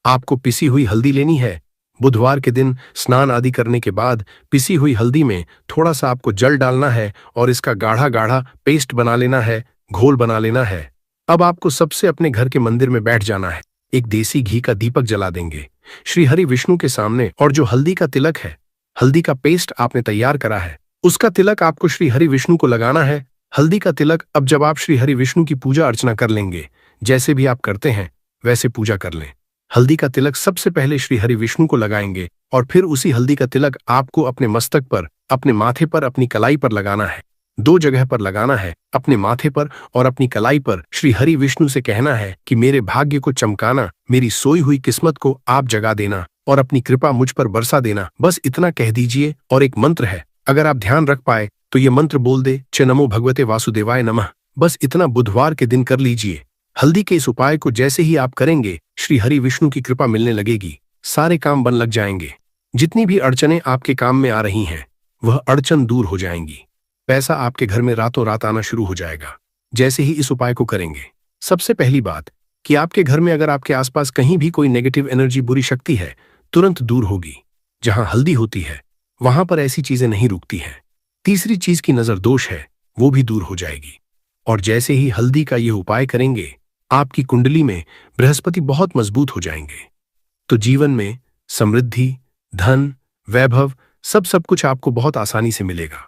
आपको पिसी हुई हल्दी लेनी है। बुधवार के दिन स्नान आदि करने के बाद पिसी हुई हल्दी में थोड़ा सा आपको जल डालना है और इसका गाढ़ा गाढ़ा पेस्ट बना लेना है, घोल बना लेना है। अब आपको सबसे अपने घर के मंदिर में बैठ जाना है, एक देसी घी का दीपक जला देंगे श्री हरि विष्णु के सामने, और जो हल्दी का तिलक है, हल्दी का पेस्ट आपने तैयार करा है, उसका तिलक आपको श्री हरि विष्णु को लगाना है। हल्दी का तिलक अब जब आप श्री हरि विष्णु की पूजा अर्चना कर लेंगे, जैसे भी आप करते हैं वैसे पूजा कर लें। हल्दी का तिलक सबसे पहले श्री हरि विष्णु को लगाएंगे और फिर उसी हल्दी का तिलक आपको अपने मस्तक पर, अपने माथे पर, अपनी कलाई पर लगाना है। 2 जगह पर लगाना है, अपने माथे पर और अपनी कलाई पर। श्री हरि विष्णु से कहना है कि मेरे भाग्य को चमकाना, मेरी सोई हुई किस्मत को आप जगा देना और अपनी कृपा मुझ पर बरसा देना। बस इतना कह दीजिए। और एक मंत्र है, अगर आप ध्यान रख पाए तो ये मंत्र बोल दे, च नमो भगवते वासुदेवाय नमः। बस इतना बुधवार के दिन कर लीजिए। हल्दी के इस उपाय को जैसे ही आप करेंगे, श्री हरि विष्णु की कृपा मिलने लगेगी, सारे काम बन लग जाएंगे। जितनी भी अड़चनें आपके काम में आ रही हैं, वह अड़चन दूर हो जाएंगी। पैसा आपके घर में रातों रात आना शुरू हो जाएगा जैसे ही इस उपाय को करेंगे। सबसे पहली बात कि आपके घर में अगर आपके आसपास कहीं भी कोई नेगेटिव एनर्जी, बुरी शक्ति है, तुरंत दूर होगी। जहां हल्दी होती है वहां पर ऐसी चीजें नहीं रुकती हैं। तीसरी चीज की नजर दोष है वो भी दूर हो जाएगी। और जैसे ही हल्दी का यह उपाय करेंगे, आपकी कुंडली में बृहस्पति बहुत मजबूत हो जाएंगे। तो जीवन में समृद्धि, धन, वैभव सब कुछ आपको बहुत आसानी से मिलेगा।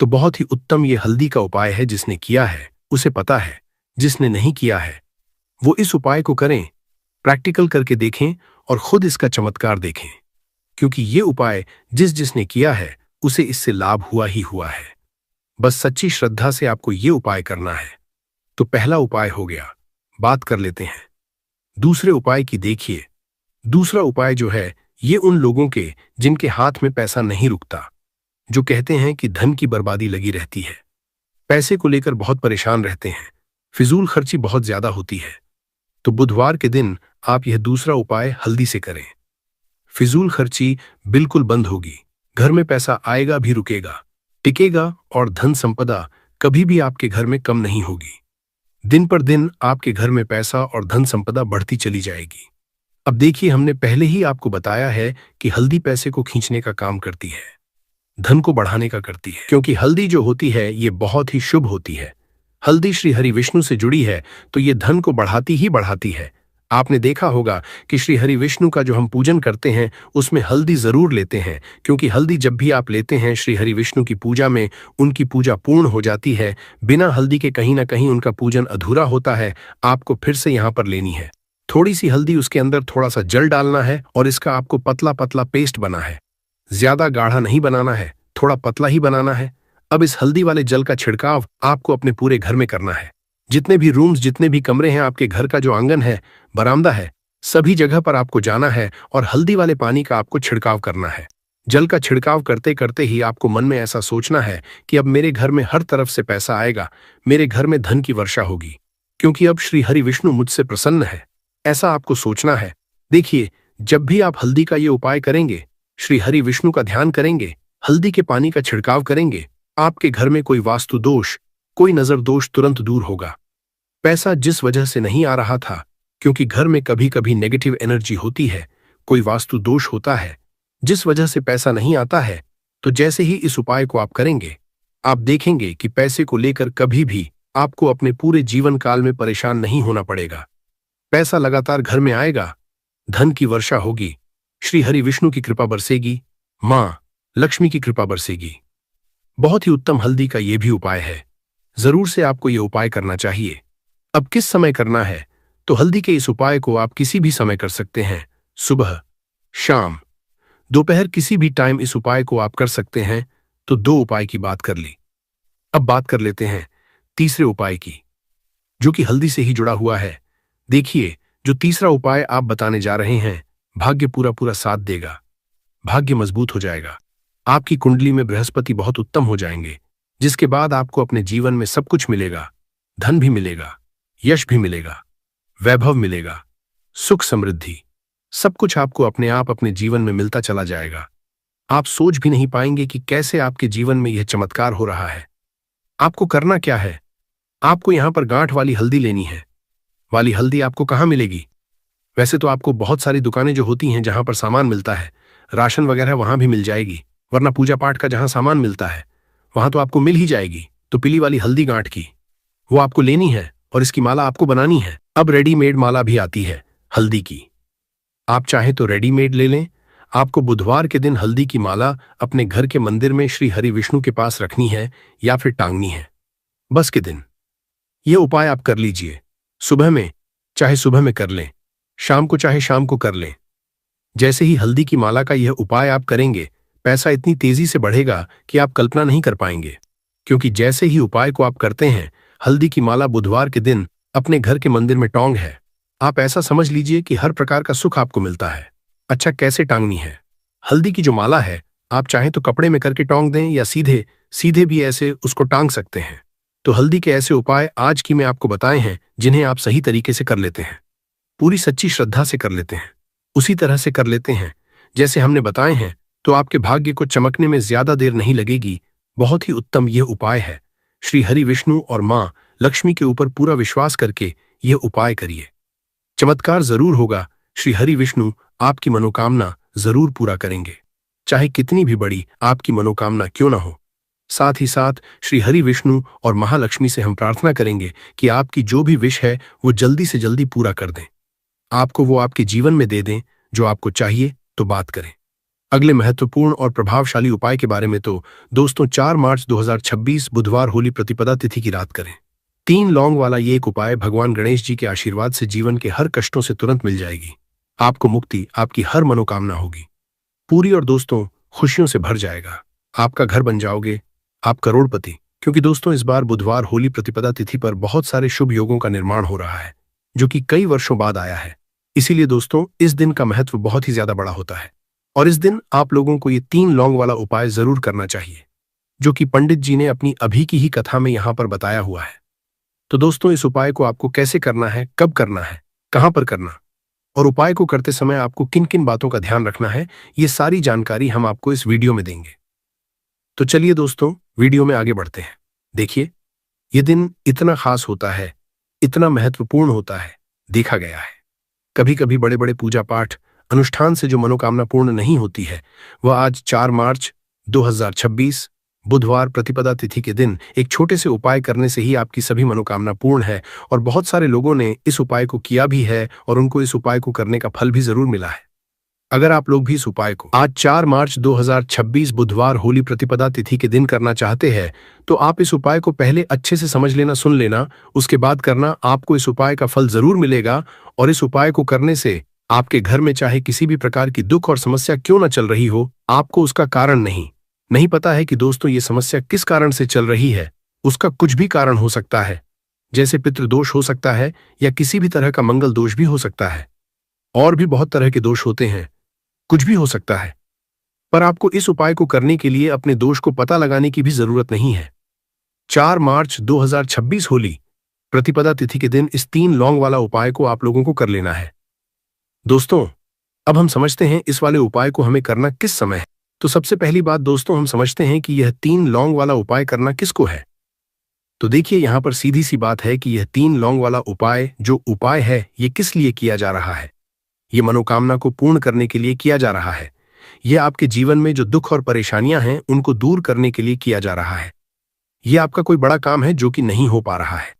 तो बहुत ही उत्तम ये हल्दी का उपाय है। जिसने किया है उसे पता है, जिसने नहीं किया है वो इस उपाय को करें, प्रैक्टिकल करके देखें और खुद इसका चमत्कार देखें। क्योंकि ये उपाय जिसने किया है उसे इससे लाभ हुआ ही हुआ है। बस सच्ची श्रद्धा से आपको ये उपाय करना है। तो पहला उपाय हो गया। बात कर लेते हैं दूसरे उपाय की। देखिए, दूसरा उपाय जो है ये उन लोगों के जिनके हाथ में पैसा नहीं रुकता, जो कहते हैं कि धन की बर्बादी लगी रहती है, पैसे को लेकर बहुत परेशान रहते हैं, फिजूल खर्ची बहुत ज्यादा होती है। तो बुधवार के दिन आप यह दूसरा उपाय हल्दी से करें। फिजूल खर्ची बिल्कुल बंद होगी, घर में पैसा आएगा भी रुकेगा, टिकेगा और धन संपदा कभी भी आपके घर में कम नहीं होगी। दिन पर दिन आपके घर में पैसा और धन संपदा बढ़ती चली जाएगी। अब देखिए, हमने पहले ही आपको बताया है कि हल्दी पैसे को खींचने का काम करती है, धन को बढ़ाने का करती है। क्योंकि हल्दी जो होती है ये बहुत ही शुभ होती है। हल्दी श्री हरि विष्णु से जुड़ी है तो ये धन को बढ़ाती ही बढ़ाती है। आपने देखा होगा कि श्री हरि विष्णु का जो हम पूजन करते हैं उसमें हल्दी जरूर लेते हैं, क्योंकि हल्दी जब भी आप लेते हैं श्री हरि विष्णु की पूजा में, उनकी पूजा पूर्ण हो जाती है। बिना हल्दी के कहीं ना कहीं उनका पूजन अधूरा होता है। आपको फिर से यहाँ पर लेनी है थोड़ी सी हल्दी, उसके अंदर थोड़ा सा जल डालना है और इसका आपको पतला पतला पेस्ट बना है। ज्यादा गाढ़ा नहीं बनाना है, थोड़ा पतला ही बनाना है। अब इस हल्दी वाले जल का छिड़काव आपको अपने पूरे घर में करना है। जितने भी रूम्स, जितने भी कमरे हैं, आपके घर का जो आंगन है, बरामदा है, सभी जगह पर आपको जाना है और हल्दी वाले पानी का आपको छिड़काव करना है। जल का छिड़काव करते करते ही आपको मन में ऐसा सोचना है कि अब मेरे घर में हर तरफ से पैसा आएगा, मेरे घर में धन की वर्षा होगी, क्योंकि अब श्री हरि विष्णु मुझसे प्रसन्न है। ऐसा आपको सोचना है। देखिए, जब भी आप हल्दी का ये उपाय करेंगे, श्री हरि विष्णु का ध्यान करेंगे, हल्दी के पानी का छिड़काव करेंगे, आपके घर में कोई वास्तु दोष, कोई नजर दोष तुरंत दूर होगा। पैसा जिस वजह से नहीं आ रहा था, क्योंकि घर में कभी कभी नेगेटिव एनर्जी होती है, कोई वास्तु दोष होता है जिस वजह से पैसा नहीं आता है, तो जैसे ही इस उपाय को आप करेंगे, आप देखेंगे कि पैसे को लेकर कभी भी आपको अपने पूरे जीवन काल में परेशान नहीं होना पड़ेगा। पैसा लगातार घर में आएगा, धन की वर्षा होगी, श्री हरि विष्णु की कृपा बरसेगी, मां लक्ष्मी की कृपा बरसेगी। बहुत ही उत्तम हल्दी का यह भी उपाय है। जरूर से आपको यह उपाय करना चाहिए। अब किस समय करना है? तो हल्दी के इस उपाय को आप किसी भी समय कर सकते हैं। सुबह, शाम, दोपहर, किसी भी टाइम इस उपाय को आप कर सकते हैं। तो दो उपाय की बात कर ली। अब बात कर लेते हैं तीसरे उपाय की, जो कि हल्दी से ही जुड़ा हुआ है। देखिए, जो तीसरा उपाय आप बताने जा रहे हैं, भाग्य पूरा पूरा साथ देगा, भाग्य मजबूत हो जाएगा, आपकी कुंडली में बृहस्पति बहुत उत्तम हो जाएंगे, जिसके बाद आपको अपने जीवन में सब कुछ मिलेगा। धन भी मिलेगा, यश भी मिलेगा, वैभव मिलेगा, सुख समृद्धि, सब कुछ आपको अपने आप अपने जीवन में मिलता चला जाएगा। आप सोच भी नहीं पाएंगे कि कैसे आपके जीवन में यह चमत्कार हो रहा है। आपको करना क्या है? आपको यहां पर गांठ वाली हल्दी लेनी है। वाली हल्दी आपको कहां मिलेगी? वैसे तो आपको बहुत सारी दुकानें जो होती हैं जहां पर सामान मिलता है, राशन वगैरह, वहां भी मिल जाएगी, वरना पूजा पाठ का जहां सामान मिलता है वहां तो आपको मिल ही जाएगी। तो पीली वाली हल्दी गांठ की, वो आपको लेनी है और इसकी माला आपको बनानी है। अब रेडीमेड माला भी आती है हल्दी की, आप चाहे तो रेडीमेड ले लें। आपको बुधवार के दिन हल्दी की माला अपने घर के मंदिर में श्री हरि विष्णु के पास रखनी है या फिर टांगनी है। बस के दिन यह उपाय आप कर लीजिए। सुबह में चाहे सुबह में कर लें, शाम को चाहे शाम को कर लें। जैसे ही हल्दी की माला का यह उपाय आप करेंगे, पैसा इतनी तेजी से बढ़ेगा कि आप कल्पना नहीं कर पाएंगे। क्योंकि जैसे ही उपाय को आप करते हैं, हल्दी की माला बुधवार के दिन अपने घर के मंदिर में टोंग है। आप ऐसा समझ लीजिए कि हर प्रकार का सुख आपको मिलता है। अच्छा, कैसे टांगनी है? हल्दी की जो माला है, आप चाहें तो कपड़े में करके टोंग दें या सीधे सीधे भी ऐसे उसको टांग सकते हैं। तो हल्दी के ऐसे उपाय आज की मैं आपको बताए हैं, जिन्हें आप सही तरीके से कर लेते हैं, पूरी सच्ची श्रद्धा से कर लेते हैं, उसी तरह से कर लेते हैं जैसे हमने बताए हैं, तो आपके भाग्य को चमकने में ज्यादा देर नहीं लगेगी। बहुत ही उत्तम यह उपाय है। श्री हरि विष्णु और मां लक्ष्मी के ऊपर पूरा विश्वास करके यह उपाय करिए, चमत्कार जरूर होगा। श्री हरि विष्णु आपकी मनोकामना जरूर पूरा करेंगे, चाहे कितनी भी बड़ी आपकी मनोकामना क्यों ना हो। साथ ही साथ श्री हरि विष्णु और महालक्ष्मी से हम प्रार्थना करेंगे कि आपकी जो भी विश है वो जल्दी से जल्दी पूरा कर दें, आपको वो आपके जीवन में दे दें जो आपको चाहिए। तो बात करें अगले महत्वपूर्ण और प्रभावशाली उपाय के बारे में तो दोस्तों 4 मार्च 2026 बुधवार होली प्रतिपदा तिथि की रात करें। 3 लौंग वाला ये एक उपाय भगवान गणेश जी के आशीर्वाद से जीवन के हर कष्टों से तुरंत मिल जाएगी। आपको मुक्ति, आपकी हर मनोकामना होगी पूरी और दोस्तों खुशियों से भर जाएगा। आपका घर बन जाओगे, आप करोड़पति। क्योंकि दोस्तों इस बार बुधवार होली प्रतिपदा तिथि पर बहुत सारे शुभ योगों का निर्माण हो रहा है जो कि कई वर्षों बाद आया है। इसीलिए दोस्तों इस दिन का महत्व बहुत ही ज्यादा बड़ा होता है और इस दिन आप लोगों को ये 3 लौंग वाला उपाय जरूर करना चाहिए जो कि पंडित जी ने अपनी अभी की ही कथा में यहां पर बताया हुआ है। तो दोस्तों इस उपाय को आपको कैसे करना है, कब करना है, कहां पर करना और उपाय को करते समय आपको किन किन बातों का ध्यान रखना है, ये सारी जानकारी हम आपको इस वीडियो में देंगे। तो चलिए दोस्तों वीडियो में आगे बढ़ते हैं। देखिए ये दिन इतना खास होता है, इतना महत्वपूर्ण होता है, देखा गया है कभी कभी बड़े बड़े पूजा पाठ अनुष्ठान से जो मनोकामना पूर्ण नहीं होती है वह आज 4 मार्च 2026 बुधवार प्रतिपदा तिथि के दिन एक छोटे से उपाय करने से ही आपकी सभी मनोकामना पूर्ण है। और बहुत सारे लोगों ने इस उपाय को किया भी है और उनको इस उपाय को करने का फल भी जरूर मिला है। अगर आप लोग भी इस उपाय को आज 4 मार्च 2026 बुधवार होली प्रतिपदा तिथि के दिन करना चाहते हैं तो आप इस उपाय को पहले अच्छे से समझ लेना, सुन लेना, उसके बाद करना। आपको इस उपाय का फल जरूर मिलेगा और इस उपाय को करने से आपके घर में चाहे किसी भी प्रकार की दुख और समस्या क्यों न चल रही हो, आपको उसका कारण नहीं पता है कि दोस्तों ये समस्या किस कारण से चल रही है। उसका कुछ भी कारण हो सकता है, जैसे पितृदोष हो सकता है या किसी भी तरह का मंगल दोष भी हो सकता है, और भी बहुत तरह के दोष होते हैं, कुछ भी हो सकता है। पर आपको इस उपाय को करने के लिए अपने दोष को पता लगाने की भी जरूरत नहीं है। 4 मार्च 2026 होली प्रतिपदा तिथि के दिन इस 3 लौंग वाला उपाय को आप लोगों को कर लेना है। दोस्तों अब हम समझते हैं इस वाले उपाय को हमें करना किस समय है। तो सबसे पहली बात दोस्तों हम समझते हैं कि यह 3 लौंग वाला उपाय करना किसको है। तो देखिए यहां पर सीधी सी बात है कि यह 3 लौंग वाला उपाय जो उपाय है ये किस लिए किया जा रहा है। ये मनोकामना को पूर्ण करने के लिए किया जा रहा है। यह आपके जीवन में जो दुख और परेशानियां हैं उनको दूर करने के लिए किया जा रहा है। यह आपका कोई बड़ा काम है जो कि नहीं हो पा रहा है,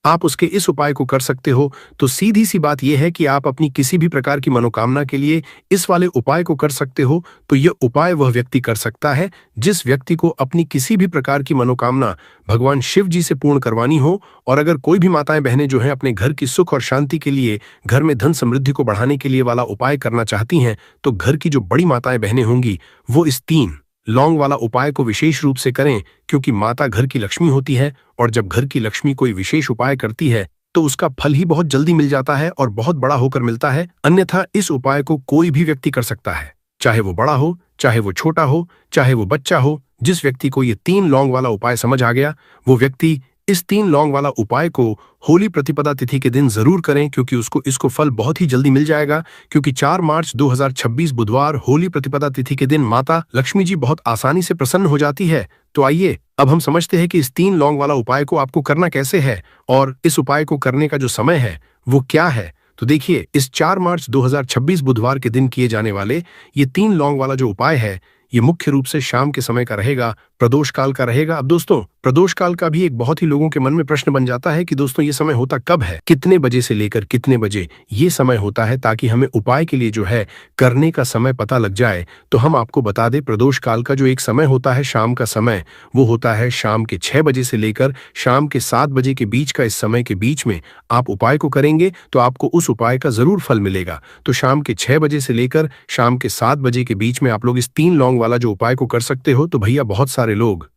आप उसके इस उपाय को कर सकते हो। तो सीधी सी बात यह है कि आप अपनी किसी भी प्रकार की मनोकामना के लिए इस वाले उपाय को कर सकते हो। तो यह उपाय वह व्यक्ति कर सकता है जिस व्यक्ति को अपनी किसी भी प्रकार की मनोकामना भगवान शिव जी से पूर्ण करवानी हो। और अगर कोई भी माताएं बहनें जो हैं अपने घर की सुख और शांति के लिए, घर में धन समृद्धि को बढ़ाने के लिए वाला उपाय करना चाहती हैं तो घर की जो बड़ी माताएं बहनें होंगी वो इस 3 लौंग वाला उपाय को विशेष रूप से करें, क्योंकि माता घर की लक्ष्मी होती है और जब घर की लक्ष्मी कोई विशेष उपाय करती है तो उसका फल ही बहुत जल्दी मिल जाता है और बहुत बड़ा होकर मिलता है। अन्यथा इस उपाय को कोई भी व्यक्ति कर सकता है, चाहे वो बड़ा हो, चाहे वो छोटा हो, चाहे वो बच्चा हो। जिस व्यक्ति को ये 3 लौंग वाला उपाय समझ आ गया वो व्यक्ति इस 3 लौंग वाला उपाय को होली प्रतिपदा तिथि के दिन जरूर करें, क्योंकि उसको इसको फल बहुत ही जल्दी मिल जाएगा। क्योंकि 4 मार्च 2026 बुधवार होली प्रतिपदा तिथि के दिन माता लक्ष्मी जी बहुत आसानी से प्रसन्न हो जाती है। तो आइए अब हम समझते हैं कि इस 3 लौंग वाला उपाय को आपको करना कैसे है और इस उपाय को करने का जो समय है वो क्या है। तो देखिए इस 4 मार्च 2026 बुधवार के दिन किए जाने वाले ये 3 लौंग वाला जो उपाय है ये मुख्य रूप से शाम के समय का रहेगा, प्रदोष काल का रहेगा। अब दोस्तों प्रदोष काल का भी एक बहुत ही लोगों के मन में प्रश्न बन जाता है कि दोस्तों ये समय होता कब है, कितने बजे से लेकर कितने बजे ये समय होता है, ताकि हमें उपाय के लिए जो है करने का समय पता लग जाए। तो हम आपको बता दें प्रदोष काल का जो एक समय होता है शाम का समय, वो होता है शाम के 6 बजे से लेकर शाम के 7 बजे के बीच का। इस समय के बीच में आप उपाय को करेंगे तो आपको उस उपाय का जरूर फल मिलेगा। तो शाम के 6 बजे से लेकर शाम के 7 बजे के बीच में आप लोग इस 3 लौंग वाला जो उपाय को कर सकते हो। तो भैया बहुत सारे लोग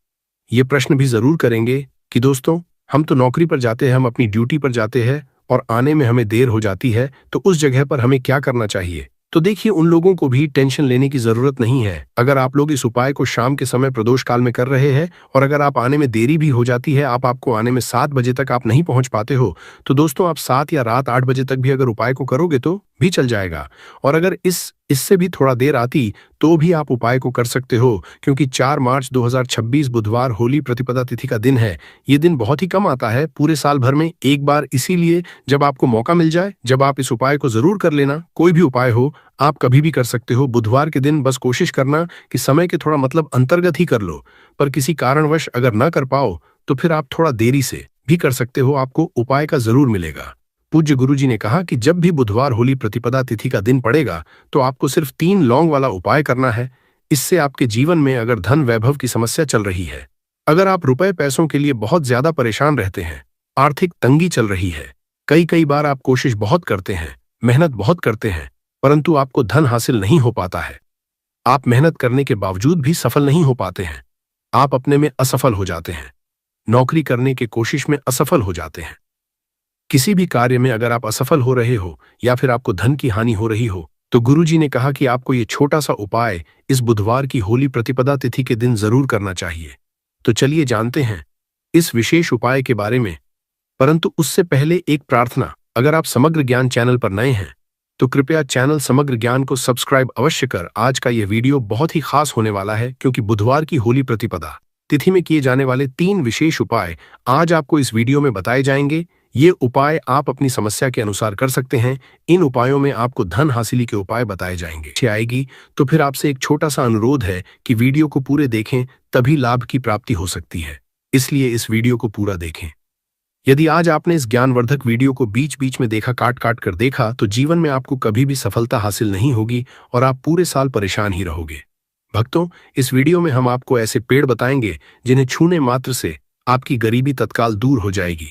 ये प्रश्न भी जरूर करेंगे कि दोस्तों हम तो नौकरी पर जाते हैं, हम अपनी ड्यूटी पर जाते हैं और आने में हमें देर हो जाती है, तो उस जगह पर हमें क्या करना चाहिए। तो देखिए उन लोगों को भी टेंशन लेने की जरूरत नहीं है। अगर आप लोग इस उपाय को शाम के समय प्रदोष काल में कर रहे हैं और अगर आप आने में देरी भी हो जाती है, आपको आने में 7 बजे तक आप नहीं पहुंच पाते हो, तो दोस्तों आप 7 या रात 8 बजे तक भी अगर उपाय को करोगे तो भी चल जाएगा। और अगर इससे भी थोड़ा देर आती तो भी आप उपाय को कर सकते हो, क्योंकि 4 मार्च 2026 बुधवार होली प्रतिपदा तिथि का दिन है। ये दिन बहुत ही कम आता है पूरे साल भर में एक बार, इसीलिए जब आपको मौका मिल जाए, जब आप इस उपाय को जरूर कर लेना। कोई भी उपाय हो, आप कभी भी कर सकते हो बुधवार के दिन। बस कोशिश करना कि समय के थोड़ा अंतर्गत ही कर लो, पर किसी कारणवश अगर ना कर पाओ तो फिर आप थोड़ा देरी से भी कर सकते हो, आपको उपाय का जरूर मिलेगा। पूज्य गुरुजी ने कहा कि जब भी बुधवार होली प्रतिपदा तिथि का दिन पड़ेगा तो आपको सिर्फ 3 लौंग वाला उपाय करना है। इससे आपके जीवन में अगर धन वैभव की समस्या चल रही है, अगर आप रुपए पैसों के लिए बहुत ज्यादा परेशान रहते हैं, आर्थिक तंगी चल रही है, कई कई बार आप कोशिश बहुत करते हैं, मेहनत बहुत करते हैं, परंतु आपको धन हासिल नहीं हो पाता है, आप मेहनत करने के बावजूद भी सफल नहीं हो पाते हैं, आप अपने में असफल हो जाते हैं, नौकरी करने की कोशिश में असफल हो जाते हैं, किसी भी कार्य में अगर आप असफल हो रहे हो या फिर आपको धन की हानि हो रही हो, तो गुरुजी ने कहा कि आपको ये छोटा सा उपाय इस बुधवार की होली प्रतिपदा तिथि के दिन जरूर करना चाहिए। तो चलिए जानते हैं इस विशेष उपाय के बारे में। परंतु उससे पहले एक प्रार्थना, अगर आप समग्र ज्ञान चैनल पर नए हैं तो कृपया चैनल समग्र ज्ञान को सब्सक्राइब अवश्य कर। आज का यह वीडियो बहुत ही खास होने वाला है, क्योंकि बुधवार की होली प्रतिपदा तिथि में किए जाने वाले 3 विशेष उपाय आज आपको इस वीडियो में बताए जाएंगे। ये उपाय आप अपनी समस्या के अनुसार कर सकते हैं। इन उपायों में आपको धन हासिली के उपाय बताए जाएंगे। अच्छी आएगी तो फिर आपसे एक छोटा सा अनुरोध है कि वीडियो को पूरे देखें, तभी लाभ की प्राप्ति हो सकती है, इसलिए इस वीडियो को पूरा देखें। यदि आज आपने इस ज्ञानवर्धक वीडियो को बीच बीच में देखा, काट काट कर देखा, तो जीवन में आपको कभी भी सफलता हासिल नहीं होगी और आप पूरे साल परेशान ही रहोगे। भक्तों, इस वीडियो में हम आपको ऐसे पेड़ बताएंगे जिन्हें छूने मात्र से आपकी गरीबी तत्काल दूर हो जाएगी।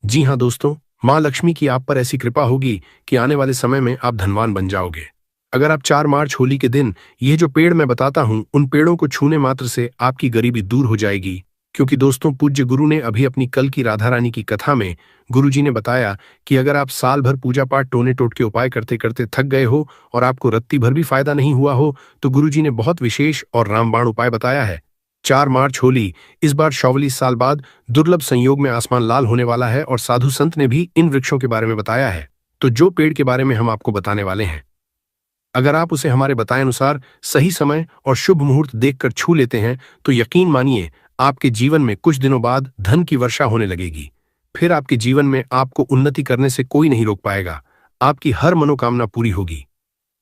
जी हाँ दोस्तों, माँ लक्ष्मी की आप पर ऐसी कृपा होगी कि आने वाले समय में आप धनवान बन जाओगे। अगर आप 4 मार्च होली के दिन ये जो पेड़ मैं बताता हूँ, उन पेड़ों को छूने मात्र से आपकी गरीबी दूर हो जाएगी। क्योंकि दोस्तों, पूज्य गुरु ने अभी अपनी कल की राधा रानी की कथा में गुरुजी ने बताया कि अगर आप साल भर पूजा पाठ टोने टोटके उपाय करते करते थक गए हो और आपको रत्ती भर भी फायदा नहीं हुआ हो, तो गुरुजी ने बहुत विशेष और रामबाण उपाय बताया है। 4 मार्च होली, इस बार 44 साल बाद दुर्लभ संयोग में आसमान लाल होने वाला है और साधु संत ने भी इन वृक्षों के बारे में बताया है। तो जो पेड़ के बारे में हम आपको बताने वाले हैं, अगर आप उसे हमारे बताए अनुसार सही समय और शुभ मुहूर्त देखकर छू लेते हैं तो यकीन मानिए आपके जीवन में कुछ दिनों बाद धन की वर्षा होने लगेगी। फिर आपके जीवन में आपको उन्नति करने से कोई नहीं रोक पाएगा। आपकी हर मनोकामना पूरी होगी,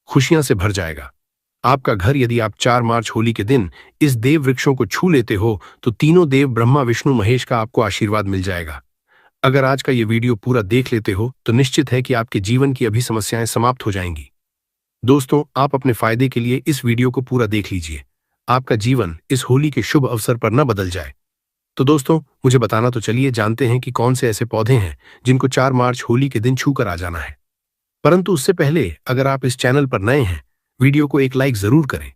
खुशियां से भर जाएगा आपका घर। यदि आप 4 मार्च होली के दिन इस देव वृक्षों को छू लेते हो तो तीनों देव ब्रह्मा विष्णु महेश का आपको आशीर्वाद मिल जाएगा। अगर आज का ये वीडियो पूरा देख लेते हो तो निश्चित है कि आपके जीवन की अभी समस्याएं समाप्त हो जाएंगी। दोस्तों, आप अपने फायदे के लिए इस वीडियो को पूरा देख लीजिए, आपका जीवन इस होली के शुभ अवसर पर न बदल जाए। तो दोस्तों, मुझे बताना तो चलिए जानते हैं कि कौन से ऐसे पौधे हैं जिनको 4 मार्च होली के दिन छू कर आ जाना है। परंतु उससे पहले अगर आप इस चैनल पर नए हैं, वीडियो को एक लाइक जरूर करें।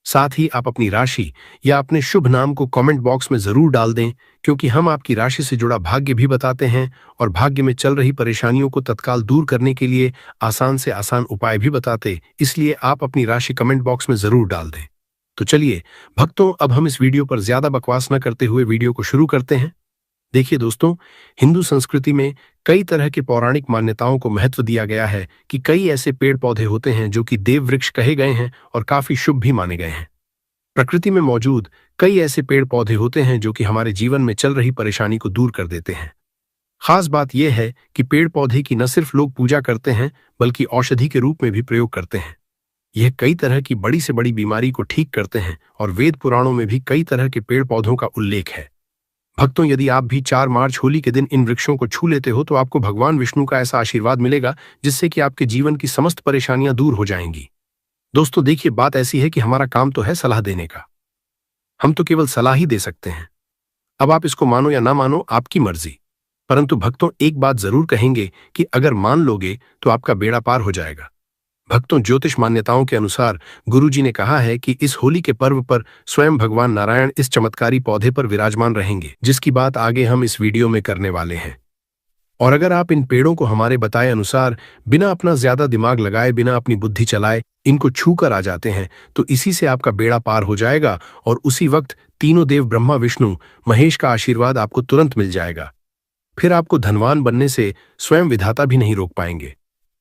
साथ ही आप अपनी राशि या अपने शुभ नाम को कमेंट बॉक्स में जरूर डाल दें, क्योंकि हम आपकी राशि से जुड़ा भाग्य भी बताते हैं और भाग्य में चल रही परेशानियों को तत्काल दूर करने के लिए आसान से आसान उपाय भी बताते, इसलिए आप अपनी राशि कमेंट बॉक्स में जरूर डाल दें। तो चलिए भक्तों, अब हम इस वीडियो पर ज्यादा बकवास न करते हुए वीडियो को शुरू करते हैं। देखिए दोस्तों, हिंदू संस्कृति में कई तरह के पौराणिक मान्यताओं को महत्व दिया गया है कि कई ऐसे पेड़ पौधे होते हैं जो कि देव वृक्ष कहे गए हैं और काफी शुभ भी माने गए हैं। प्रकृति में मौजूद कई ऐसे पेड़ पौधे होते हैं जो कि हमारे जीवन में चल रही परेशानी को दूर कर देते हैं। खास बात यह है कि पेड़ पौधे की न सिर्फ लोग पूजा करते हैं, बल्कि औषधि के रूप में भी प्रयोग करते हैं। यह कई तरह की बड़ी से बड़ी बीमारी को ठीक करते हैं और वेद पुराणों में भी कई तरह के पेड़ पौधों का उल्लेख है। भक्तों, यदि आप भी 4 मार्च होली के दिन इन वृक्षों को छू लेते हो तो आपको भगवान विष्णु का ऐसा आशीर्वाद मिलेगा जिससे कि आपके जीवन की समस्त परेशानियां दूर हो जाएंगी। दोस्तों देखिए, बात ऐसी है कि हमारा काम तो है सलाह देने का, हम तो केवल सलाह ही दे सकते हैं। अब आप इसको मानो या ना मानो, आपकी मर्जी। परंतु भक्तों, एक बात जरूर कहेंगे कि अगर मान लोगे तो आपका बेड़ा पार हो जाएगा। भक्तों, ज्योतिष मान्यताओं के अनुसार गुरुजी ने कहा है कि इस होली के पर्व पर स्वयं भगवान नारायण इस चमत्कारी पौधे पर विराजमान रहेंगे, जिसकी बात आगे हम इस वीडियो में करने वाले हैं। और अगर आप इन पेड़ों को हमारे बताए अनुसार बिना अपना ज्यादा दिमाग लगाए, बिना अपनी बुद्धि चलाए इनको छू कर आ जाते हैं तो इसी से आपका बेड़ा पार हो जाएगा और उसी वक्त तीनों देव ब्रह्मा विष्णु महेश का आशीर्वाद आपको तुरंत मिल जाएगा। फिर आपको धनवान बनने से स्वयं विधाता भी नहीं रोक पाएंगे।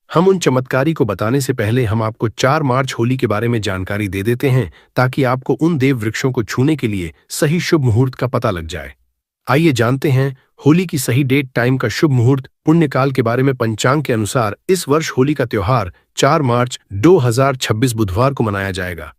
हम उन चमत्कारी को बताने से पहले हम आपको 4 मार्च होली के बारे में जानकारी दे देते हैं ताकि आपको उन देव वृक्षों को छूने के लिए सही शुभ मुहूर्त का पता लग जाए। आइए जानते हैं होली की सही डेट टाइम का शुभ मुहूर्त पुण्यकाल के बारे में। पंचांग के अनुसार इस वर्ष होली का त्योहार 4 मार्च 2026 बुधवार को मनाया जाएगा।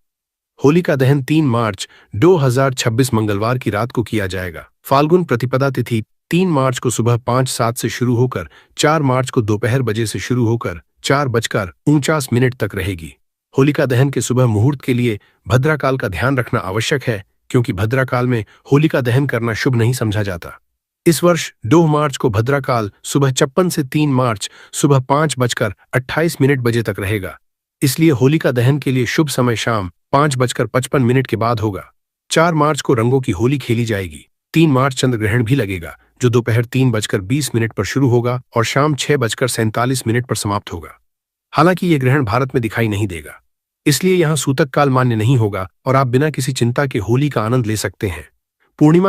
होली का दहन 3 मार्च 2026 मंगलवार की रात को किया जाएगा। फाल्गुन प्रतिपदा तिथि 3 मार्च को सुबह 5:07 से शुरू होकर 4 मार्च को दोपहर बजे से शुरू होकर 4:49 तक रहेगी। होलिका दहन के सुबह मुहूर्त के लिए भद्राकाल का ध्यान रखना आवश्यक है क्योंकि भद्राकाल में होलिका दहन करना शुभ नहीं समझा जाता। इस वर्ष 2 मार्च को भद्राकाल सुबह 56 से 3 मार्च सुबह 5:28 बजे तक रहेगा। इसलिए होलिका दहन के लिए शुभ समय शाम 5:55 के बाद होगा। 4 मार्च को रंगों की होली खेली जाएगी। 3 मार्च चंद्र ग्रहण भी लगेगा जो दोपहर 3:20 पर शुरू होगा और शाम 6:47 पर समाप्त होगा। हालांकि ये ग्रहण भारत में दिखाई नहीं देगा, इसलिए यहाँ सूतक काल मान्य नहीं होगा और आप बिना किसी चिंता के होली का आनंद ले सकते हैं। पूर्णिमा